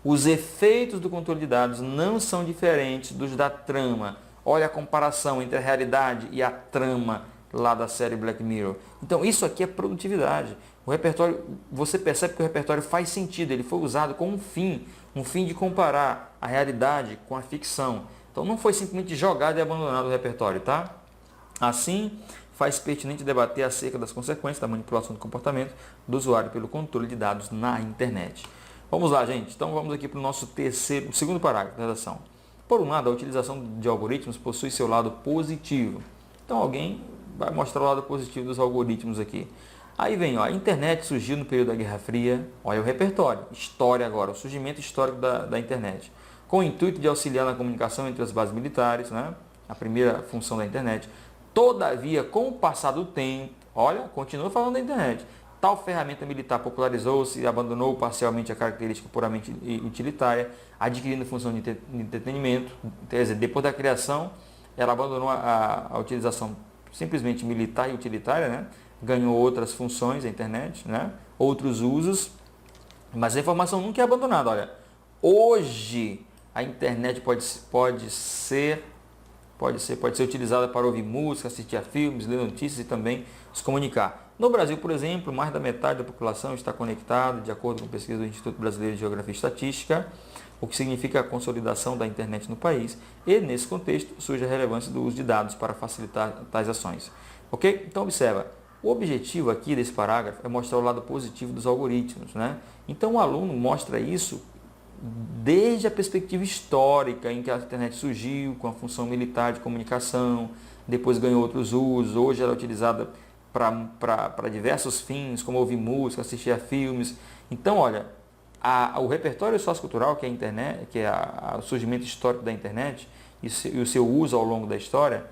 Os efeitos do controle de dados não são diferentes dos da trama. Olha a comparação entre a realidade e a trama lá da série Black Mirror. Então, isso aqui é produtividade. O repertório, você percebe que o repertório faz sentido. Ele foi usado com um fim de comparar a realidade com a ficção. Então, não foi simplesmente jogado e abandonado o repertório, tá? Assim, faz pertinente debater acerca das consequências da manipulação do comportamento do usuário pelo controle de dados na internet. Vamos lá, gente. Então, vamos aqui para o nosso segundo parágrafo da redação. Por um lado, a utilização de algoritmos possui seu lado positivo. Então, alguém vai mostrar o lado positivo dos algoritmos aqui. Aí vem, ó, a internet surgiu no período da Guerra Fria. Olha o repertório, história agora, o surgimento histórico da internet. Com o intuito de auxiliar na comunicação entre as bases militares, né? A primeira função da internet. Todavia, com o passar do tempo, olha, continua falando da internet. Tal ferramenta militar popularizou-se e abandonou parcialmente a característica puramente utilitária, adquirindo função de entretenimento. Quer dizer, depois da criação, ela abandonou a utilização simplesmente militar e utilitária, né? Ganhou outras funções, a internet, né? Outros usos, mas a informação nunca é abandonada. Olha, hoje a internet pode ser utilizada para ouvir música, assistir a filmes, ler notícias e também se comunicar. No Brasil, por exemplo, mais da metade da população está conectada, de acordo com pesquisa do Instituto Brasileiro de Geografia e Estatística, o que significa a consolidação da internet no país, e nesse contexto surge a relevância do uso de dados para facilitar tais ações. Ok? Então observa, o objetivo aqui desse parágrafo é mostrar o lado positivo dos algoritmos, né? Então o aluno mostra isso desde a perspectiva histórica em que a internet surgiu com a função militar de comunicação, depois ganhou outros usos, hoje ela é utilizada para diversos fins, como ouvir música, assistir a filmes. Então, olha, o repertório sociocultural, que é a internet, que é o surgimento histórico da internet e o seu uso ao longo da história,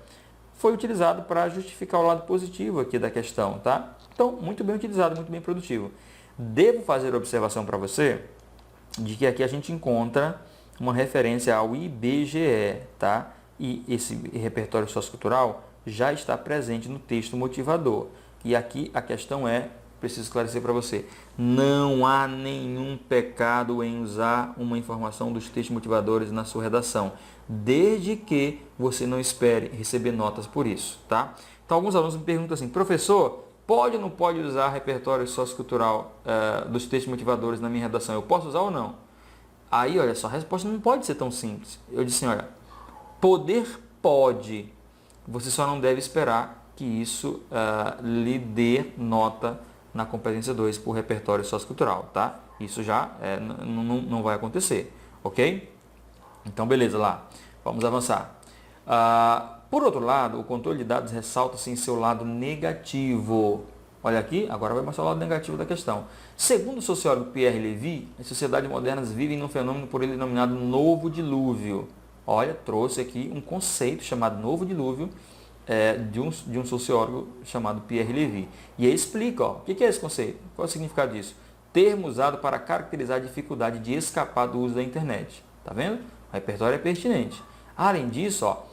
foi utilizado para justificar o lado positivo aqui da questão, tá? Então, muito bem utilizado, muito bem produtivo. Devo fazer a observação para você de que aqui a gente encontra uma referência ao IBGE, tá? E esse repertório sociocultural já está presente no texto motivador. E aqui a questão é, preciso esclarecer para você, não há nenhum pecado em usar uma informação dos textos motivadores na sua redação, desde que você não espere receber notas por isso, tá? Então alguns alunos me perguntam assim, professor, pode ou não pode usar repertório sociocultural dos textos motivadores na minha redação? Eu posso usar ou não? Aí, olha só, a resposta não pode ser tão simples. Eu disse assim, olha, poder pode, você só não deve esperar que isso lhe dê nota na competência 2 por repertório sociocultural, tá? Isso já não vai acontecer, ok? Então, beleza, lá. Vamos avançar. Por outro lado, o controle de dados ressalta-se em seu lado negativo. Olha aqui, agora vai mostrar o lado negativo da questão. Segundo o sociólogo Pierre Levy, as sociedades modernas vivem num fenômeno por ele denominado novo dilúvio. Olha, trouxe aqui um conceito chamado novo dilúvio de um sociólogo chamado Pierre Levy. E ele explica, ó, o que é esse conceito? Qual é o significado disso? Termo usado para caracterizar a dificuldade de escapar do uso da internet. Tá vendo? O repertório é pertinente. Além disso, ó,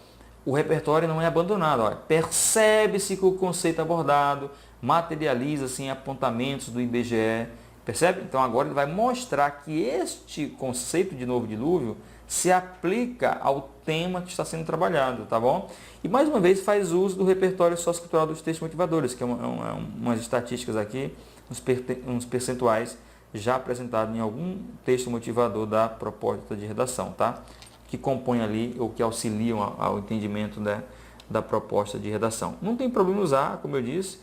o repertório não é abandonado. Ó. Percebe-se que o conceito abordado materializa-se em apontamentos do IBGE. Percebe? Então agora ele vai mostrar que este conceito de novo dilúvio se aplica ao tema que está sendo trabalhado, tá bom? E mais uma vez faz uso do repertório sociocultural dos textos motivadores, que é umas estatísticas aqui, uns percentuais já apresentados em algum texto motivador da proposta de redação, tá? Que compõe ali, ou que auxiliam ao entendimento da proposta de redação. Não tem problema usar, como eu disse,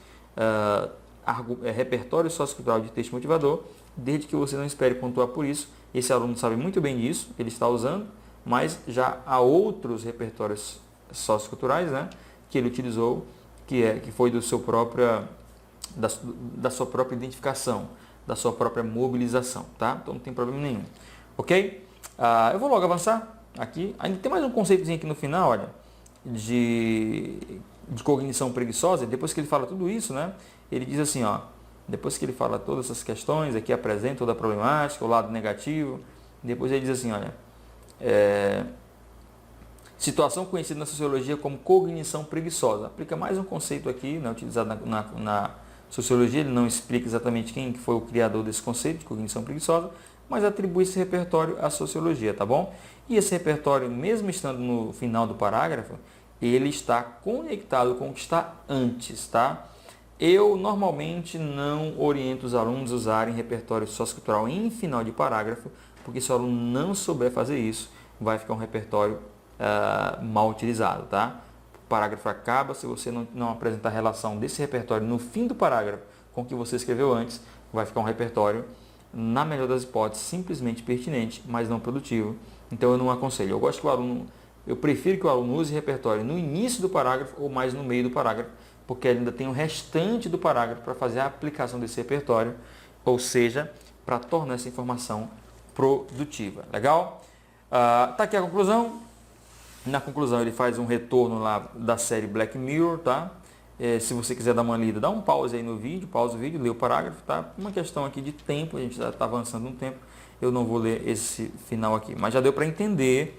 repertório sociocultural de texto motivador, desde que você não espere pontuar por isso. Esse aluno sabe muito bem disso, ele está usando, mas já há outros repertórios socioculturais, né, que ele utilizou, que foi da sua própria identificação, da sua própria mobilização, tá? Então não tem problema nenhum, ok? Eu vou logo avançar aqui. Ainda tem mais um conceitozinho aqui no final, olha, de cognição preguiçosa. Depois que ele fala tudo isso, né, ele diz assim, ó, depois que ele fala todas essas questões, aqui apresenta toda a problemática, o lado negativo, depois ele diz assim, olha, Situação conhecida na sociologia como cognição preguiçosa. Aplica mais um conceito aqui, né, utilizado na sociologia. Ele não explica exatamente quem foi o criador desse conceito de cognição preguiçosa, mas atribui esse repertório à sociologia, tá bom? E esse repertório, mesmo estando no final do parágrafo, ele está conectado com o que está antes, tá? Eu normalmente não oriento os alunos a usarem repertório sociocultural em final de parágrafo, porque se o aluno não souber fazer isso, vai ficar um repertório mal utilizado, tá? O parágrafo acaba, se você não apresentar a relação desse repertório no fim do parágrafo com o que você escreveu antes, vai ficar um repertório, na melhor das hipóteses, simplesmente pertinente, mas não produtivo. Então eu não aconselho. Eu prefiro que o aluno use repertório no início do parágrafo ou mais no meio do parágrafo, porque ainda tem o restante do parágrafo para fazer a aplicação desse repertório, ou seja, para tornar essa informação produtiva. Legal? Tá aqui a conclusão. Na conclusão ele faz um retorno lá da série Black Mirror, tá? Se você quiser dar uma lida, dá um pause aí no vídeo, pausa o vídeo, lê o parágrafo, tá? Uma questão aqui de tempo, a gente já está avançando no tempo, eu não vou ler esse final aqui, mas já deu para entender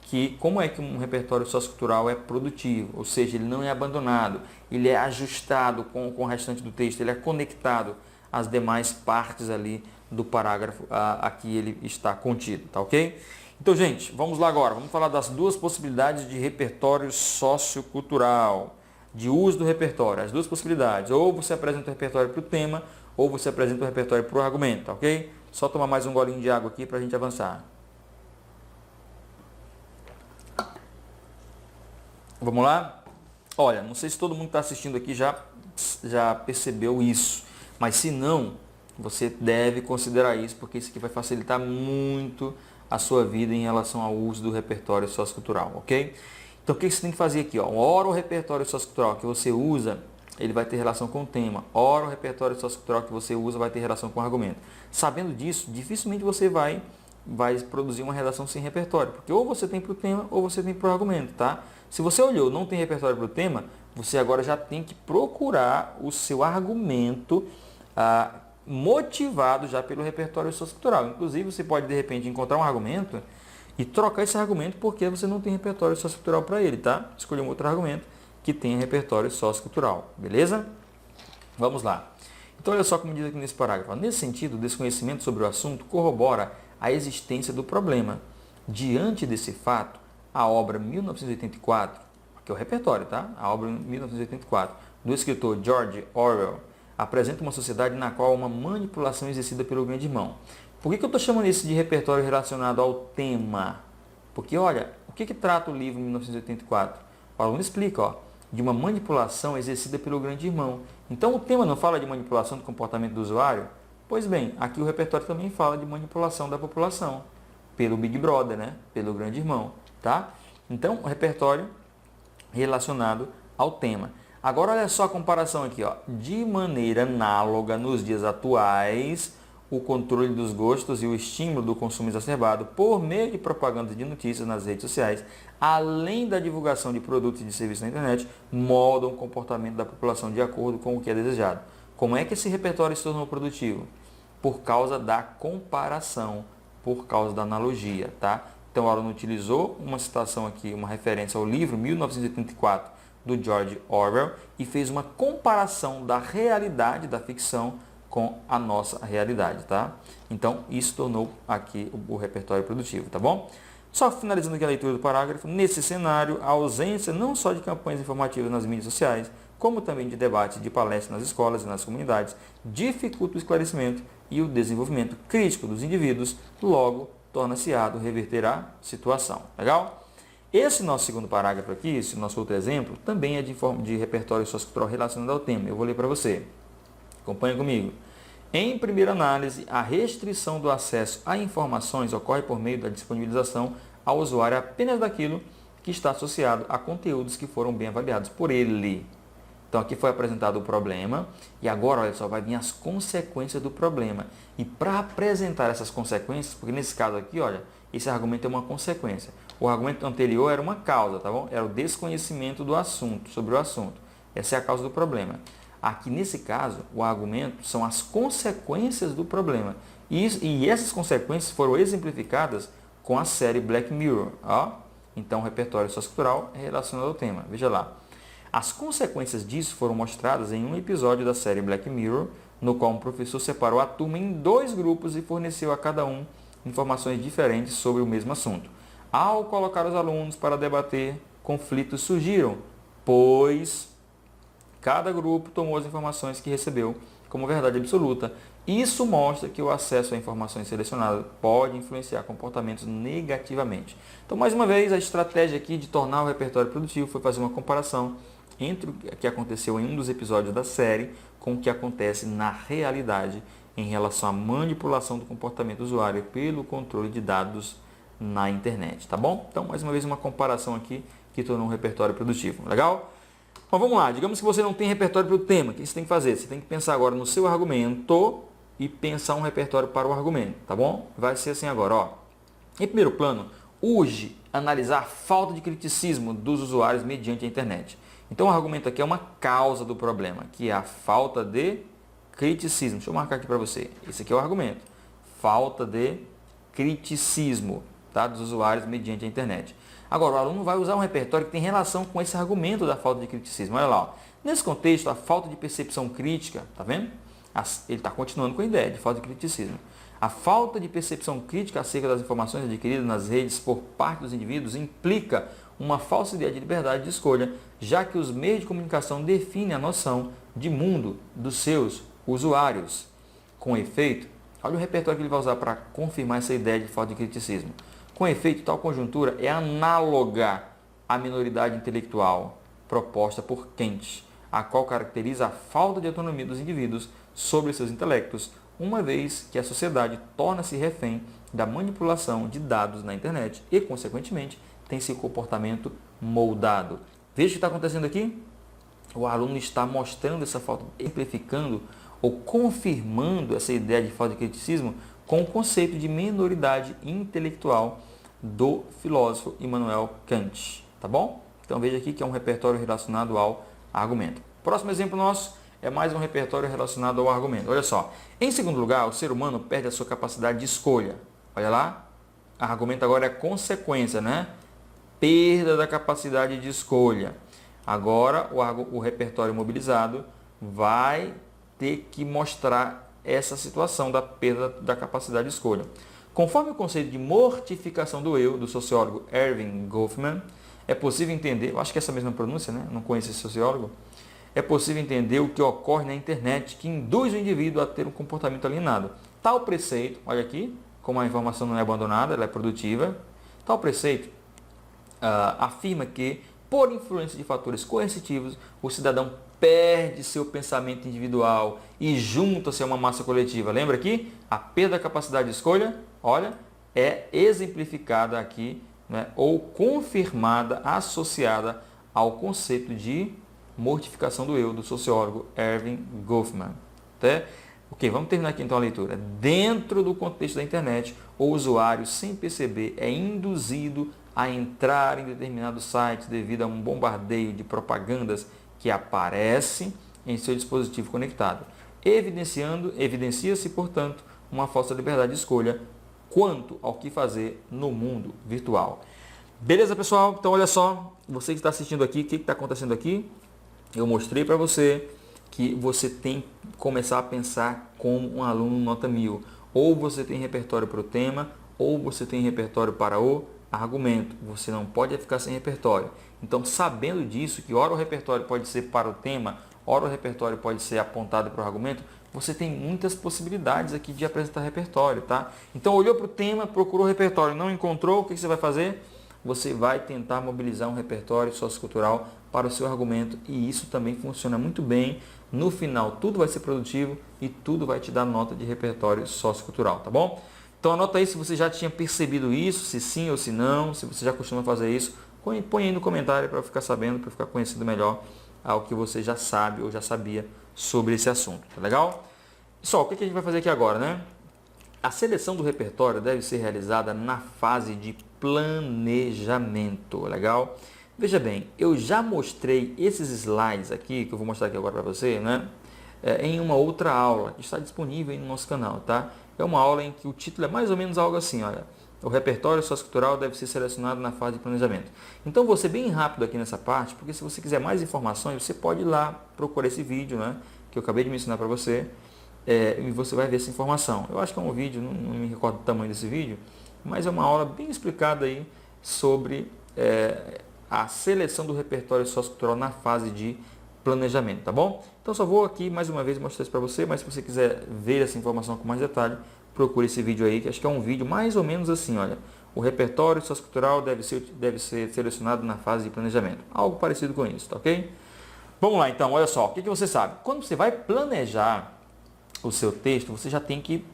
que como é que um repertório sociocultural é produtivo, ou seja, ele não é abandonado, ele é ajustado com o restante do texto, ele é conectado às demais partes ali do parágrafo a que ele está contido, tá ok? Então, gente, vamos lá agora, vamos falar das duas possibilidades de repertório sociocultural, de uso do repertório, as duas possibilidades, ou você apresenta o repertório para o tema, ou você apresenta o repertório para o argumento, tá ok? Só tomar mais um golinho de água aqui para a gente avançar. Vamos lá? Olha, não sei se todo mundo que está assistindo aqui já percebeu isso, mas se não, você deve considerar isso, porque isso aqui vai facilitar muito a sua vida em relação ao uso do repertório sociocultural, ok? Então o que você tem que fazer aqui? Ora o repertório sociocultural que você usa, ele vai ter relação com o tema. Ora o repertório sociocultural que você usa vai ter relação com o argumento. Sabendo disso, dificilmente você vai produzir uma redação sem repertório, porque ou você tem para o tema ou você tem para o argumento, tá? Se você olhou, não tem repertório para o tema, você agora já tem que procurar o seu argumento motivado já pelo repertório sociocultural. Inclusive, você pode, de repente, encontrar um argumento e trocar esse argumento porque você não tem repertório sociocultural para ele, tá? Escolher um outro argumento que tenha repertório sociocultural, beleza? Vamos lá. Então, olha só como diz aqui nesse parágrafo. Nesse sentido, o desconhecimento sobre o assunto corrobora a existência do problema. Diante desse fato, a obra 1984, que é o repertório, tá? A obra 1984, do escritor George Orwell, apresenta uma sociedade na qual uma manipulação exercida pelo grande irmão. Por que eu estou chamando isso de repertório relacionado ao tema? Porque, olha, o que trata o livro 1984? O aluno explica, de uma manipulação exercida pelo grande irmão. Então, o tema não fala de manipulação do comportamento do usuário? Pois bem, aqui o repertório também fala de manipulação da população, pelo Big Brother, né? Pelo grande irmão, tá? Então, o repertório relacionado ao tema. Agora, olha só a comparação aqui, De maneira análoga, nos dias atuais, o controle dos gostos e o estímulo do consumo exacerbado por meio de propaganda de notícias nas redes sociais, além da divulgação de produtos e de serviços na internet, moldam o comportamento da população de acordo com o que é desejado. Como é que esse repertório se tornou produtivo? Por causa da comparação, por causa da analogia, tá? Então, o aluno utilizou uma citação aqui, uma referência ao livro 1984, do George Orwell, e fez uma comparação da realidade da ficção com a nossa realidade, tá? Então, isso tornou aqui o repertório produtivo, tá bom? Só finalizando aqui a leitura do parágrafo, nesse cenário, a ausência não só de campanhas informativas nas mídias sociais, como também de debates, de palestras nas escolas e nas comunidades, dificulta o esclarecimento e o desenvolvimento crítico dos indivíduos, logo torna-se árduo reverter a situação. Legal? Esse nosso segundo parágrafo aqui, esse nosso outro exemplo, também é de repertório sociocultural relacionado ao tema. Eu vou ler para você. Acompanhe comigo. Em primeira análise, a restrição do acesso a informações ocorre por meio da disponibilização ao usuário apenas daquilo que está associado a conteúdos que foram bem avaliados por ele. Então, aqui foi apresentado o problema e agora, olha só, vai vir as consequências do problema. E para apresentar essas consequências, porque nesse caso aqui, olha, esse argumento é uma consequência. O argumento anterior era uma causa, tá bom? Era o desconhecimento do assunto, sobre o assunto. Essa é a causa do problema. Aqui, nesse caso, o argumento são as consequências do problema. E essas consequências foram exemplificadas com a série Black Mirror. Então, o repertório sociocultural é relacionado ao tema. Veja lá. As consequências disso foram mostradas em um episódio da série Black Mirror, no qual um professor separou a turma em 2 grupos e forneceu a cada um informações diferentes sobre o mesmo assunto. Ao colocar os alunos para debater, conflitos surgiram, pois cada grupo tomou as informações que recebeu como verdade absoluta. Isso mostra que o acesso a informações selecionadas pode influenciar comportamentos negativamente. Então, mais uma vez, a estratégia aqui de tornar o repertório produtivo foi fazer uma comparação entre o que aconteceu em um dos episódios da série com o que acontece na realidade em relação à manipulação do comportamento do usuário pelo controle de dados na internet, tá bom? Então, mais uma vez, uma comparação aqui que tornou um repertório produtivo. Legal? Bom, vamos lá. Digamos que você não tem repertório para o tema. O que você tem que fazer? Você tem que pensar agora no seu argumento e pensar um repertório para o argumento, tá bom? Vai ser assim agora, ó. Em primeiro plano, urge analisar a falta de criticismo dos usuários mediante a internet. Então, o argumento aqui é uma causa do problema, que é a falta de criticismo. Deixa eu marcar aqui para você. Esse aqui é o argumento. Falta de criticismo, tá, dos usuários mediante a internet. Agora, o aluno vai usar um repertório que tem relação com esse argumento da falta de criticismo. Olha lá, ó. Nesse contexto, a falta de percepção crítica, tá vendo? Ele está continuando com a ideia de falta de criticismo. A falta de percepção crítica acerca das informações adquiridas nas redes por parte dos indivíduos implica uma falsa ideia de liberdade de escolha, já que os meios de comunicação definem a noção de mundo dos seus usuários. Com efeito, olha o repertório que ele vai usar para confirmar essa ideia de falta de criticismo. Com efeito, tal conjuntura é análoga à minoridade intelectual proposta por Kant, a qual caracteriza a falta de autonomia dos indivíduos sobre seus intelectos, uma vez que a sociedade torna-se refém da manipulação de dados na internet e, consequentemente, tem seu comportamento moldado. Veja o que está acontecendo aqui? O aluno está mostrando essa falta, exemplificando ou confirmando essa ideia de falta de criticismo com o conceito de minoridade intelectual do filósofo Immanuel Kant. Tá bom? Então veja aqui que é um repertório relacionado ao argumento. Próximo exemplo nosso é mais um repertório relacionado ao argumento. Olha só. Em segundo lugar, o ser humano perde a sua capacidade de escolha. Olha lá. O argumento agora é consequência, né? Perda da capacidade de escolha. Agora, o repertório mobilizado vai ter que mostrar essa situação da perda da capacidade de escolha. Conforme o conceito de mortificação do eu, do sociólogo Erving Goffman, é possível entender, eu acho que é essa mesma pronúncia, né? Não conheço esse sociólogo, é possível entender o que ocorre na internet que induz o indivíduo a ter um comportamento alienado. Tal preceito, olha aqui, como a informação não é abandonada, ela é produtiva, tal preceito afirma que, por influência de fatores coercitivos, o cidadão perde seu pensamento individual e junta-se a uma massa coletiva. Lembra aqui? A perda da capacidade de escolha, olha, é exemplificada aqui, né, ou confirmada, associada ao conceito de mortificação do eu, do sociólogo Erving Goffman. Tá? Ok, vamos terminar aqui então a leitura. Dentro do contexto da internet, o usuário, sem perceber, é induzido a entrar em determinados sites devido a um bombardeio de propagandas que aparece em seu dispositivo conectado. Evidencia-se, portanto, uma falsa liberdade de escolha quanto ao que fazer no mundo virtual. Beleza, pessoal? Então, olha só, você que está assistindo aqui, o que está acontecendo aqui? Eu mostrei para você que você tem que começar a pensar como um aluno nota 1000. Ou você tem repertório para o tema, ou você tem repertório para o argumento. Você não pode ficar sem repertório. Então, sabendo disso, que ora o repertório pode ser para o tema, ora o repertório pode ser apontado para o argumento, você tem muitas possibilidades aqui de apresentar repertório, tá? Então, olhou para o tema, procurou o repertório, não encontrou, o que você vai fazer? Você vai tentar mobilizar um repertório sociocultural para o seu argumento e isso também funciona muito bem. No final, tudo vai ser produtivo e tudo vai te dar nota de repertório sociocultural, tá bom? Então, anota aí se você já tinha percebido isso, se sim ou se não, se você já costuma fazer isso. Põe aí no comentário para eu ficar sabendo, para eu ficar conhecendo melhor ao que você já sabe ou já sabia sobre esse assunto, tá legal? Pessoal, o que a gente vai fazer aqui agora, né? A seleção do repertório deve ser realizada na fase de planejamento, legal? Veja bem, eu já mostrei esses slides aqui, que eu vou mostrar aqui agora para você, né? Em uma outra aula, que está disponível aí no nosso canal, tá? É uma aula em que o título é mais ou menos algo assim, olha. o repertório sociocultural deve ser selecionado na fase de planejamento. Então, vou ser bem rápido aqui nessa parte, porque se você quiser mais informações, você pode ir lá procurar esse vídeo, né, que eu acabei de mencionar para você, e você vai ver essa informação. Eu acho que é um vídeo, não me recordo do tamanho desse vídeo, mas é uma aula bem explicada aí sobre a seleção do repertório sociocultural na fase de planejamento, tá bom? Então, só vou aqui mais uma vez mostrar isso para você, mas se você quiser ver essa informação com mais detalhe, procure esse vídeo aí, que acho que é um vídeo mais ou menos assim, olha. O repertório sociocultural deve ser selecionado na fase de planejamento. Algo parecido com isso, tá ok? Vamos lá então, olha só, o que você sabe? Quando você vai planejar o seu texto, você já tem que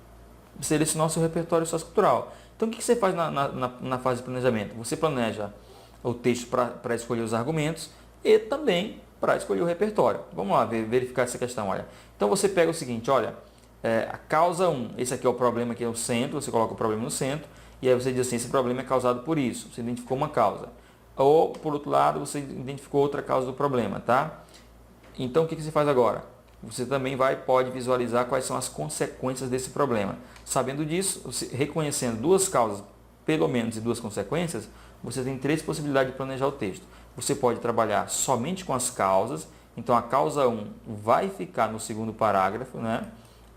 selecionar o seu repertório sociocultural. Então, o que você faz na fase de planejamento? Você planeja o texto para escolher os argumentos e também para escolher o repertório. Vamos lá verificar essa questão, olha. Então, você pega o seguinte, olha, a causa 1, esse aqui é o problema que é o centro, você coloca o problema no centro, e aí você diz assim, esse problema é causado por isso, você identificou uma causa. Ou, por outro lado, você identificou outra causa do problema, tá? Então, o que você faz agora? Você também pode visualizar quais são as consequências desse problema. Sabendo disso, reconhecendo duas causas, pelo menos, e duas consequências, você tem 3 possibilidades de planejar o texto. Você pode trabalhar somente com as causas, então a causa 1 vai ficar no segundo parágrafo, né?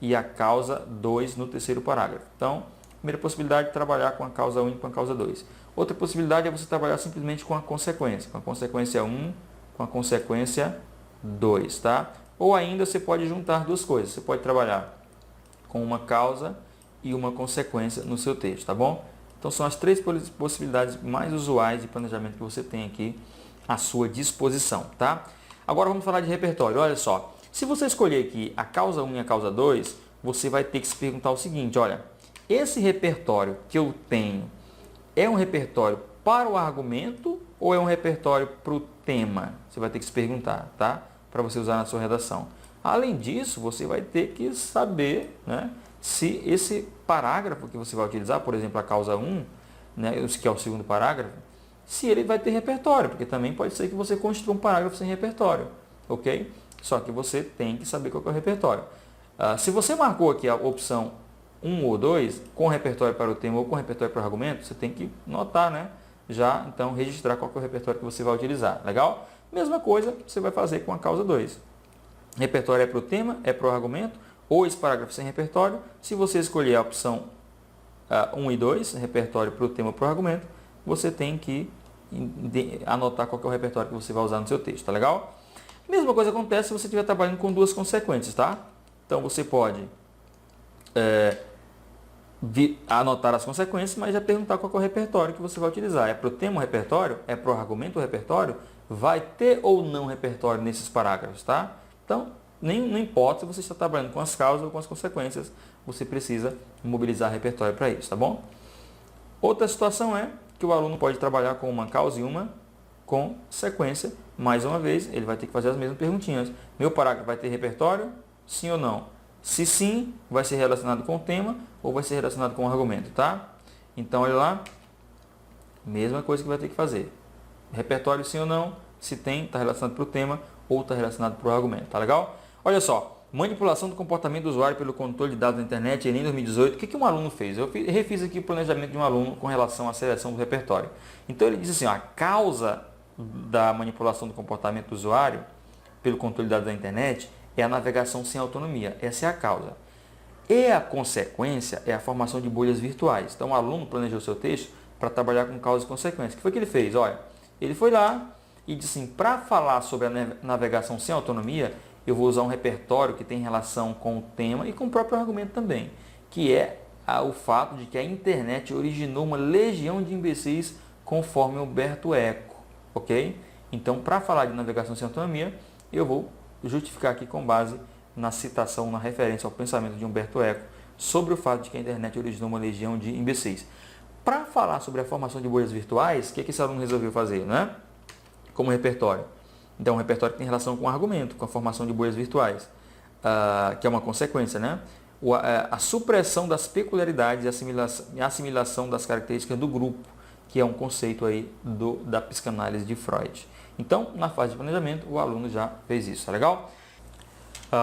E a causa 2 no terceiro parágrafo. Então, primeira possibilidade é trabalhar com a causa 1 e com a causa 2. Outra possibilidade é você trabalhar simplesmente com a consequência 1, com a consequência 2, tá? Ou ainda você pode juntar duas coisas. Você pode trabalhar com uma causa e uma consequência no seu texto, tá bom? Então são as 3 possibilidades mais usuais de planejamento que você tem aqui à sua disposição, tá? Agora vamos falar de repertório. Olha só, se você escolher aqui a causa 1 e a causa 2, você vai ter que se perguntar o seguinte, olha, esse repertório que eu tenho é um repertório para o argumento ou é um repertório para o tema? Você vai ter que se perguntar, tá? Para você usar na sua redação. Além disso, você vai ter que saber, né, se esse parágrafo que você vai utilizar, por exemplo, a causa 1, né, que é o segundo parágrafo, se ele vai ter repertório, porque também pode ser que você construa um parágrafo sem repertório, ok? Só que você tem que saber qual é o repertório. Se você marcou aqui a opção 1 ou 2, com repertório para o tema ou com repertório para o argumento, você tem que notar, né? Já, então, registrar qual é o repertório que você vai utilizar, legal? Mesma coisa você vai fazer com a causa 2. Repertório é para o tema, é para o argumento, ou esse parágrafo sem repertório. Se você escolher a opção 1 e 2, repertório para o tema ou para o argumento, você tem que anotar qual é o repertório que você vai usar no seu texto, tá legal? Mesma coisa acontece se você estiver trabalhando com duas consequências, tá? Então você pode anotar as consequências, mas já perguntar qual é o repertório que você vai utilizar. É para o tema o repertório? É para o argumento o repertório? Vai ter ou não repertório nesses parágrafos, tá? Então, não importa se você está trabalhando com as causas ou com as consequências, você precisa mobilizar repertório para isso, tá bom? Outra situação é que o aluno pode trabalhar com uma causa e uma consequência. Mais uma vez, ele vai ter que fazer as mesmas perguntinhas. Meu parágrafo vai ter repertório? Sim ou não? Se sim, vai ser relacionado com o tema ou vai ser relacionado com o argumento, tá? Então, olha lá, mesma coisa que vai ter que fazer. Repertório sim ou não? Se tem, está relacionado para o tema ou está relacionado para o argumento, tá legal? Olha só, manipulação do comportamento do usuário pelo controle de dados da internet, Enem 2018. O que um aluno fez? Eu refiz aqui o planejamento de um aluno com relação à seleção do repertório. Então, ele diz assim, ó, a causa da manipulação do comportamento do usuário pelo controle de dados da internet é a navegação sem autonomia. Essa é a causa. E a consequência é a formação de bolhas virtuais. Então, o aluno planejou seu texto para trabalhar com causa e consequência. O que foi que ele fez? Olha, ele foi lá e disse assim, para falar sobre a navegação sem autonomia, eu vou usar um repertório que tem relação com o tema e com o próprio argumento também, que é o fato de que a internet originou uma legião de imbecis conforme Humberto Eco, ok? Então, para falar de navegação sem autonomia, eu vou justificar aqui com base na citação, na referência ao pensamento de Humberto Eco sobre o fato de que a internet originou uma legião de imbecis. Para falar sobre a formação de bolhas virtuais, o que esse aluno resolveu fazer, né? Como repertório. Então, um repertório que tem relação com o argumento, com a formação de bolhas virtuais, que é uma consequência, né? A supressão das peculiaridades e a assimilação das características do grupo, que é um conceito aí da psicanálise de Freud. Então, na fase de planejamento, o aluno já fez isso, tá legal?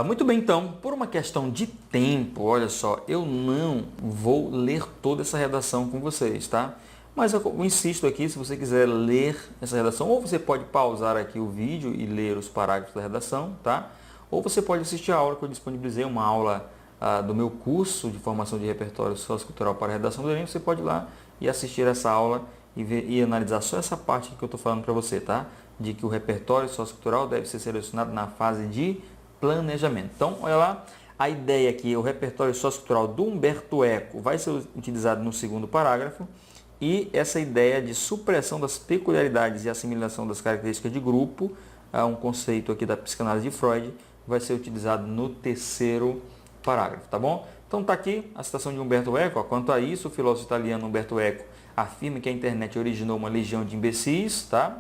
Muito bem, então, por uma questão de tempo, olha só, eu não vou ler toda essa redação com vocês, tá? Mas eu insisto aqui, se você quiser ler essa redação, ou você pode pausar aqui o vídeo e ler os parágrafos da redação, tá? Ou você pode assistir a aula que eu disponibilizei, uma aula do meu curso de formação de repertório sociocultural para a redação do Enem. Você pode ir lá e assistir essa aula e, e analisar só essa parte que eu estou falando para você, tá? De que o repertório sociocultural deve ser selecionado na fase de planejamento. Então, olha lá, a ideia aqui, o repertório sociocultural do Humberto Eco vai ser utilizado no segundo parágrafo, e essa ideia de supressão das peculiaridades e assimilação das características de grupo, um conceito aqui da psicanálise de Freud, vai ser utilizado no terceiro parágrafo, tá bom? Então tá aqui a citação de Humberto Eco. Ó. Quanto a isso, o filósofo italiano Humberto Eco afirma que a internet originou uma legião de imbecis, tá?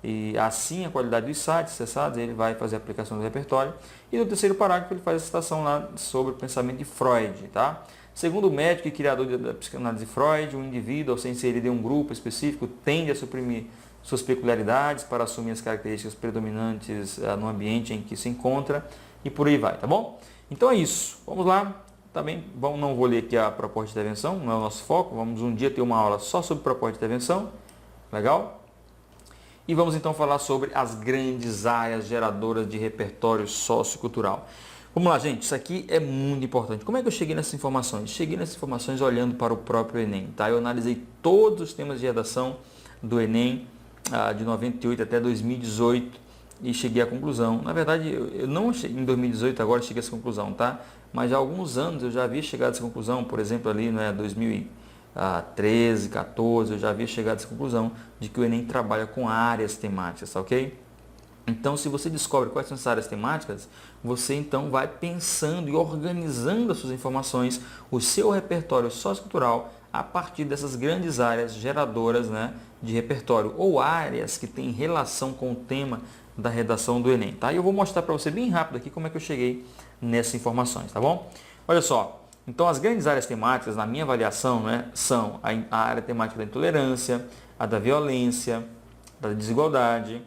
E assim a qualidade dos sites acessados, ele vai fazer a aplicação do repertório. E no terceiro parágrafo ele faz a citação lá sobre o pensamento de Freud, tá? Segundo o médico e criador da psicanálise Freud, o indivíduo, ao ser inserido em um grupo específico, tende a suprimir suas peculiaridades para assumir as características predominantes no ambiente em que se encontra, e por aí vai, tá bom? Então é isso. Vamos lá. Também não vou ler aqui a proposta de intervenção, não é o nosso foco. Vamos um dia ter uma aula só sobre proposta de intervenção. Legal? E vamos então falar sobre as grandes áreas geradoras de repertório sociocultural. Vamos lá, gente. Isso aqui é muito importante. Como é que eu cheguei nessas informações? Cheguei nessas informações olhando para o próprio Enem, tá? Eu analisei todos os temas de redação do Enem de 98 até 2018 e cheguei à conclusão. Na verdade, eu não cheguei em 2018 agora cheguei a essa conclusão, tá? Mas já há alguns anos eu já havia chegado a essa conclusão. Por exemplo, ali, né, 2013, 14, eu já havia chegado a essa conclusão de que o Enem trabalha com áreas temáticas, tá ok? Então, se você descobre quais são essas áreas temáticas, você então vai pensando e organizando as suas informações, o seu repertório sociocultural, a partir dessas grandes áreas geradoras, né, de repertório, ou áreas que têm relação com o tema da redação do Enem, tá? E eu vou mostrar para você bem rápido aqui como é que eu cheguei nessas informações, tá bom? Olha só, então as grandes áreas temáticas, na minha avaliação, né, são a área temática da intolerância, a da violência, da desigualdade,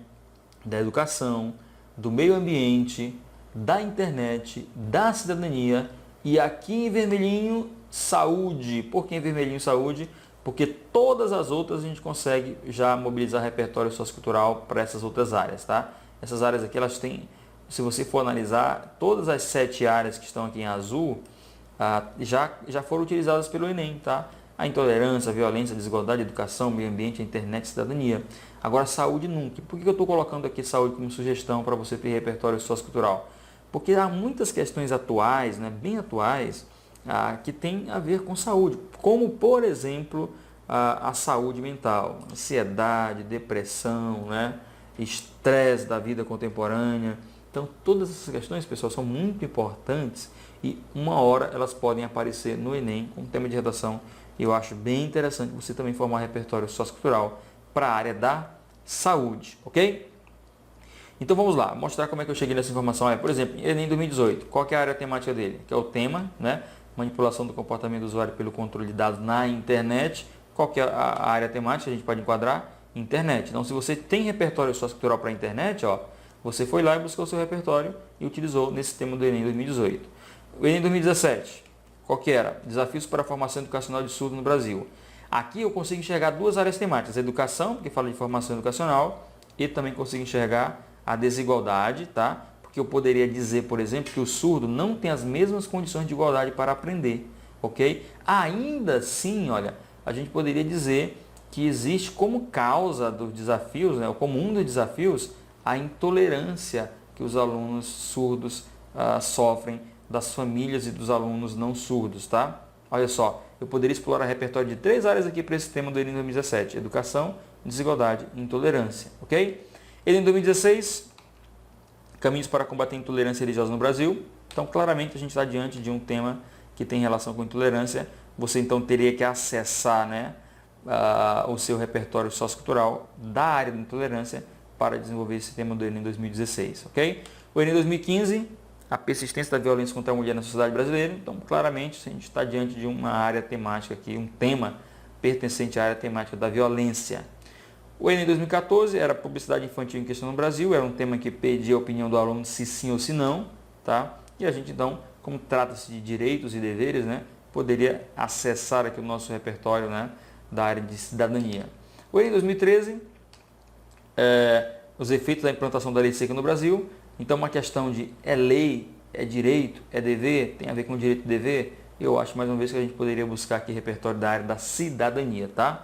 da educação, do meio ambiente, da internet, da cidadania, e aqui em vermelhinho, saúde. Por que em vermelhinho saúde? Porque todas as outras a gente consegue já mobilizar repertório sociocultural para essas outras áreas, tá? Essas áreas aqui, elas têm, se você for analisar, todas as 7 áreas que estão aqui em azul, já foram utilizadas pelo Enem, tá? A intolerância, a violência, a desigualdade, a educação, meio ambiente, a internet, a cidadania. Agora, saúde nunca. Por que eu estou colocando aqui saúde como sugestão para você ter repertório sociocultural? Porque há muitas questões atuais, né, bem atuais, que tem a ver com saúde. Como, por exemplo, a saúde mental, ansiedade, depressão, né, estresse da vida contemporânea. Então, todas essas questões, pessoal, são muito importantes e uma hora elas podem aparecer no Enem como tema de redação. E eu acho bem interessante você também formar repertório sociocultural para a área da saúde, ok? Então vamos lá, mostrar como é que eu cheguei nessa informação. Por exemplo, Enem 2018, qual que é a área temática dele? Que é o tema, né? Manipulação do comportamento do usuário pelo controle de dados na internet. Qual que é a área temática? A gente pode enquadrar internet. Então, se você tem repertório sociocultural para a internet, ó, você foi lá e buscou o seu repertório e utilizou nesse tema do Enem 2018. O Enem 2017, qual que era? Desafios para a formação educacional de surdo no Brasil. Aqui eu consigo enxergar 2 áreas temáticas, educação, porque fala de formação educacional, e também consigo enxergar a desigualdade, tá? Porque eu poderia dizer, por exemplo, que o surdo não tem as mesmas condições de igualdade para aprender, ok? Ainda assim, olha, a gente poderia dizer que existe como causa dos desafios, né, ou como um dos desafios, a intolerância que os alunos surdos sofrem das famílias e dos alunos não surdos, tá? Olha só, eu poderia explorar repertório de 3 áreas aqui para esse tema do Enem 2017. Educação, desigualdade e intolerância, ok? Enem 2016, caminhos para combater a intolerância religiosa no Brasil. Então, claramente, a gente está diante de um tema que tem relação com intolerância. Você, então, teria que acessar, né, o seu repertório sociocultural da área da intolerância para desenvolver esse tema do Enem 2016, ok? O Enem 2015, a persistência da violência contra a mulher na sociedade brasileira. Então, claramente, a gente está diante de uma área temática aqui, um tema pertencente à área temática da violência. O Enem 2014 era publicidade infantil em questão no Brasil, era um tema que pedia a opinião do aluno se sim ou se não, tá? E a gente então, como trata-se de direitos e deveres, né, poderia acessar aqui o nosso repertório, né, da área de cidadania. O Enem 2013, os efeitos da implantação da lei seca no Brasil. Então, uma questão de é lei, é direito, é dever, tem a ver com direito e dever. Eu acho, mais uma vez, que a gente poderia buscar aqui repertório da área da cidadania, tá?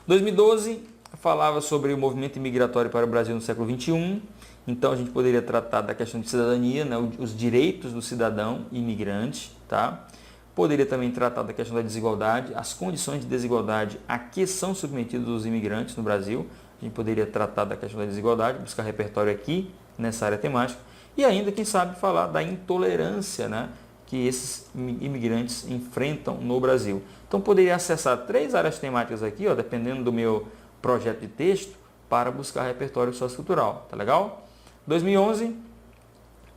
2012 falava sobre o movimento imigratório para o Brasil no século XXI. Então, a gente poderia tratar da questão de cidadania, né, os direitos do cidadão imigrante, tá? Poderia também tratar da questão da desigualdade, as condições de desigualdade a que são submetidos os imigrantes no Brasil. A gente poderia tratar da questão da desigualdade, buscar repertório aqui nessa área temática. E ainda, quem sabe, falar da intolerância, né, que esses imigrantes enfrentam no Brasil. Então, poderia acessar 3 áreas temáticas aqui, ó, dependendo do meu projeto de texto, para buscar repertório sociocultural. Tá legal? 2011,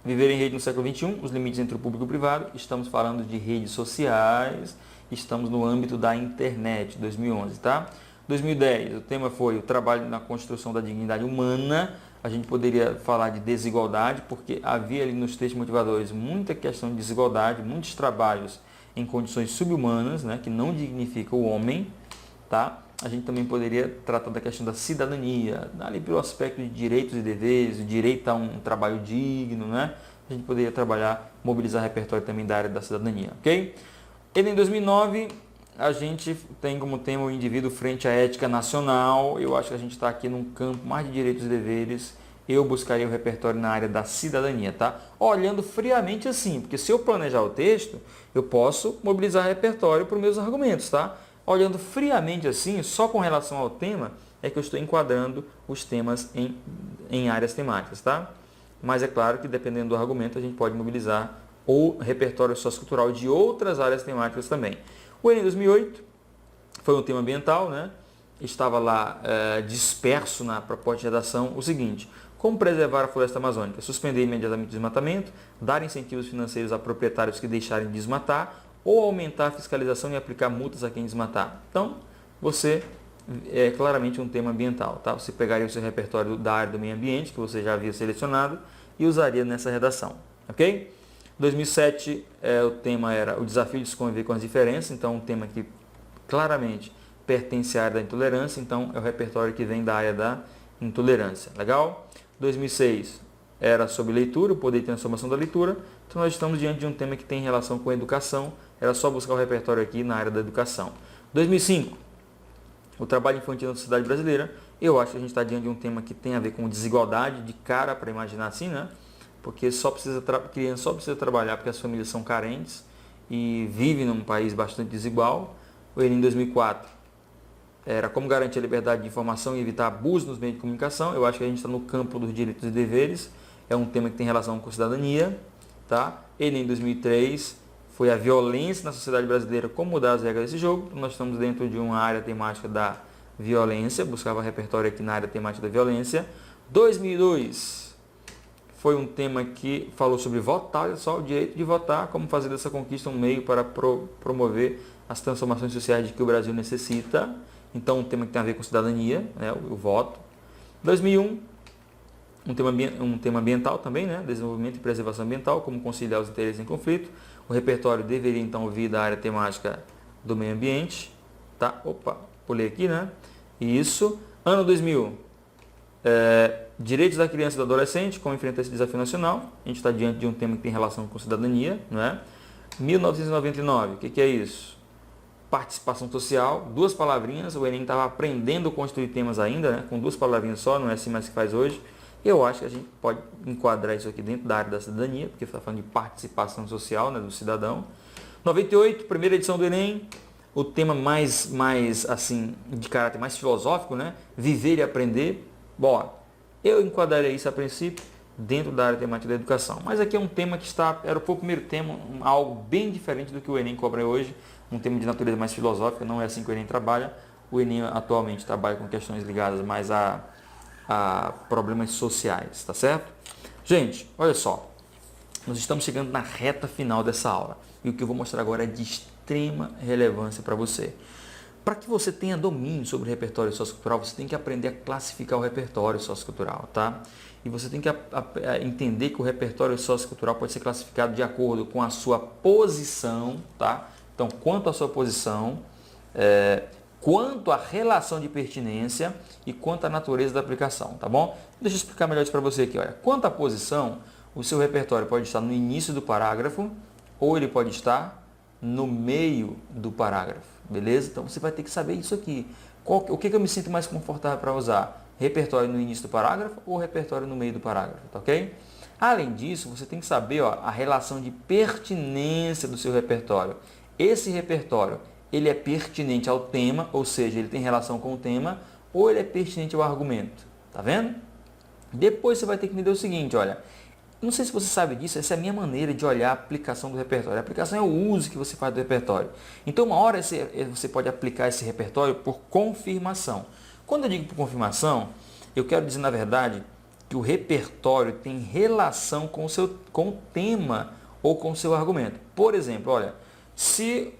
viver em rede no século XXI, os limites entre o público e o privado. Estamos falando de redes sociais, estamos no âmbito da internet, 2011, tá? 2010, o tema foi o trabalho na construção da dignidade humana. A gente poderia falar de desigualdade, porque havia ali nos textos motivadores muita questão de desigualdade, muitos trabalhos em condições subhumanas, né, que não dignificam o homem, tá? A gente também poderia tratar da questão da cidadania, ali pelo aspecto de direitos e deveres, o direito a um trabalho digno, né? A gente poderia trabalhar, mobilizar repertório também da área da cidadania, ok? E em 2009, a gente tem como tema o indivíduo frente à ética nacional. Eu acho que a gente está aqui num campo mais de direitos e deveres. Eu buscaria o repertório na área da cidadania, tá? Olhando friamente assim, porque se eu planejar o texto, eu posso mobilizar repertório para os meus argumentos, tá? Olhando friamente assim, só com relação ao tema, é que eu estou enquadrando os temas em áreas temáticas, tá? Mas é claro que dependendo do argumento, a gente pode mobilizar o repertório sociocultural de outras áreas temáticas também. O Enem 2008 foi um tema ambiental, né? Estava lá disperso na proposta de redação o seguinte: como preservar a floresta amazônica? Suspender imediatamente o desmatamento, dar incentivos financeiros a proprietários que deixarem de desmatar, ou aumentar a fiscalização e aplicar multas a quem desmatar. Então, você é claramente um tema ambiental, tá? Você pegaria o seu repertório da área do meio ambiente, que você já havia selecionado, e usaria nessa redação, ok? 2007, o tema era o desafio de se conviver com as diferenças, então um tema que claramente pertence à área da intolerância, então é o repertório que vem da área da intolerância, legal? 2006 era sobre leitura, o poder de transformação da leitura, então nós estamos diante de um tema que tem relação com a educação, era só buscar o repertório aqui na área da educação. 2005, o trabalho infantil na sociedade brasileira. Eu acho que a gente está diante de um tema que tem a ver com desigualdade, de cara para imaginar assim, né? Porque criança só precisa trabalhar porque as famílias são carentes e vivem num país bastante desigual. O Enem 2004 era como garantir a liberdade de informação e evitar abuso nos meios de comunicação. Eu acho que a gente está no campo dos direitos e deveres. É um tema que tem relação com cidadania, tá? Enem 2003 foi a violência na sociedade brasileira, como mudar as regras desse jogo. Nós estamos dentro de uma área temática da violência, buscava repertório aqui na área temática da violência. 2002 foi um tema que falou sobre votar, olha só, o direito de votar, como fazer dessa conquista um meio para promover as transformações sociais de que o Brasil necessita. Então, um tema que tem a ver com cidadania, né, o voto. 2001, um tema ambiental também, né, desenvolvimento e preservação ambiental, como conciliar os interesses em conflito. O repertório deveria, então, vir da área temática do meio ambiente. Tá? Opa, pulei aqui, né? Isso. Ano 2000, direitos da criança e do adolescente, como enfrentar esse desafio nacional. A gente está diante de um tema que tem relação com cidadania, né? 1999, o que é isso? Participação social, 2 palavrinhas. O Enem estava aprendendo a construir temas ainda, né? Com 2 palavrinhas só, não é assim mais que faz hoje. Eu acho que a gente pode enquadrar isso aqui dentro da área da cidadania, porque está falando de participação social, né, do cidadão. 98, primeira edição do Enem, o tema mais assim, de caráter mais filosófico, né? Viver e aprender. Bom, eu enquadraria isso a princípio dentro da área temática da educação. Mas aqui é um tema que foi o primeiro tema, algo bem diferente do que o Enem cobra hoje, um tema de natureza mais filosófica, não é assim que o Enem trabalha. O Enem atualmente trabalha com questões ligadas mais a problemas sociais, tá certo? Gente, olha só, nós estamos chegando na reta final dessa aula e o que eu vou mostrar agora é de extrema relevância para você. Para que você tenha domínio sobre o repertório sociocultural, você tem que aprender a classificar o repertório sociocultural, tá? E você tem que entender que o repertório sociocultural pode ser classificado de acordo com a sua posição, tá? Então, quanto à sua posição, quanto à relação de pertinência e quanto à natureza da aplicação, tá bom? Deixa eu explicar melhor isso para você aqui, olha. Quanto à posição, o seu repertório pode estar no início do parágrafo ou ele pode estar no meio do parágrafo, beleza? Então, você vai ter que saber isso aqui. O que eu me sinto mais confortável para usar? Repertório no início do parágrafo ou repertório no meio do parágrafo, tá ok? Além disso, você tem que saber a relação de pertinência do seu repertório. Esse repertório, ele é pertinente ao tema, ou seja, ele tem relação com o tema, ou ele é pertinente ao argumento, tá vendo? Depois você vai ter que entender o seguinte, olha, não sei se você sabe disso, essa é a minha maneira de olhar a aplicação do repertório. A aplicação é o uso que você faz do repertório. Então, uma hora você pode aplicar esse repertório por confirmação. Quando eu digo por confirmação, eu quero dizer, na verdade, que o repertório tem relação com o tema ou com o seu argumento. Por exemplo, olha, se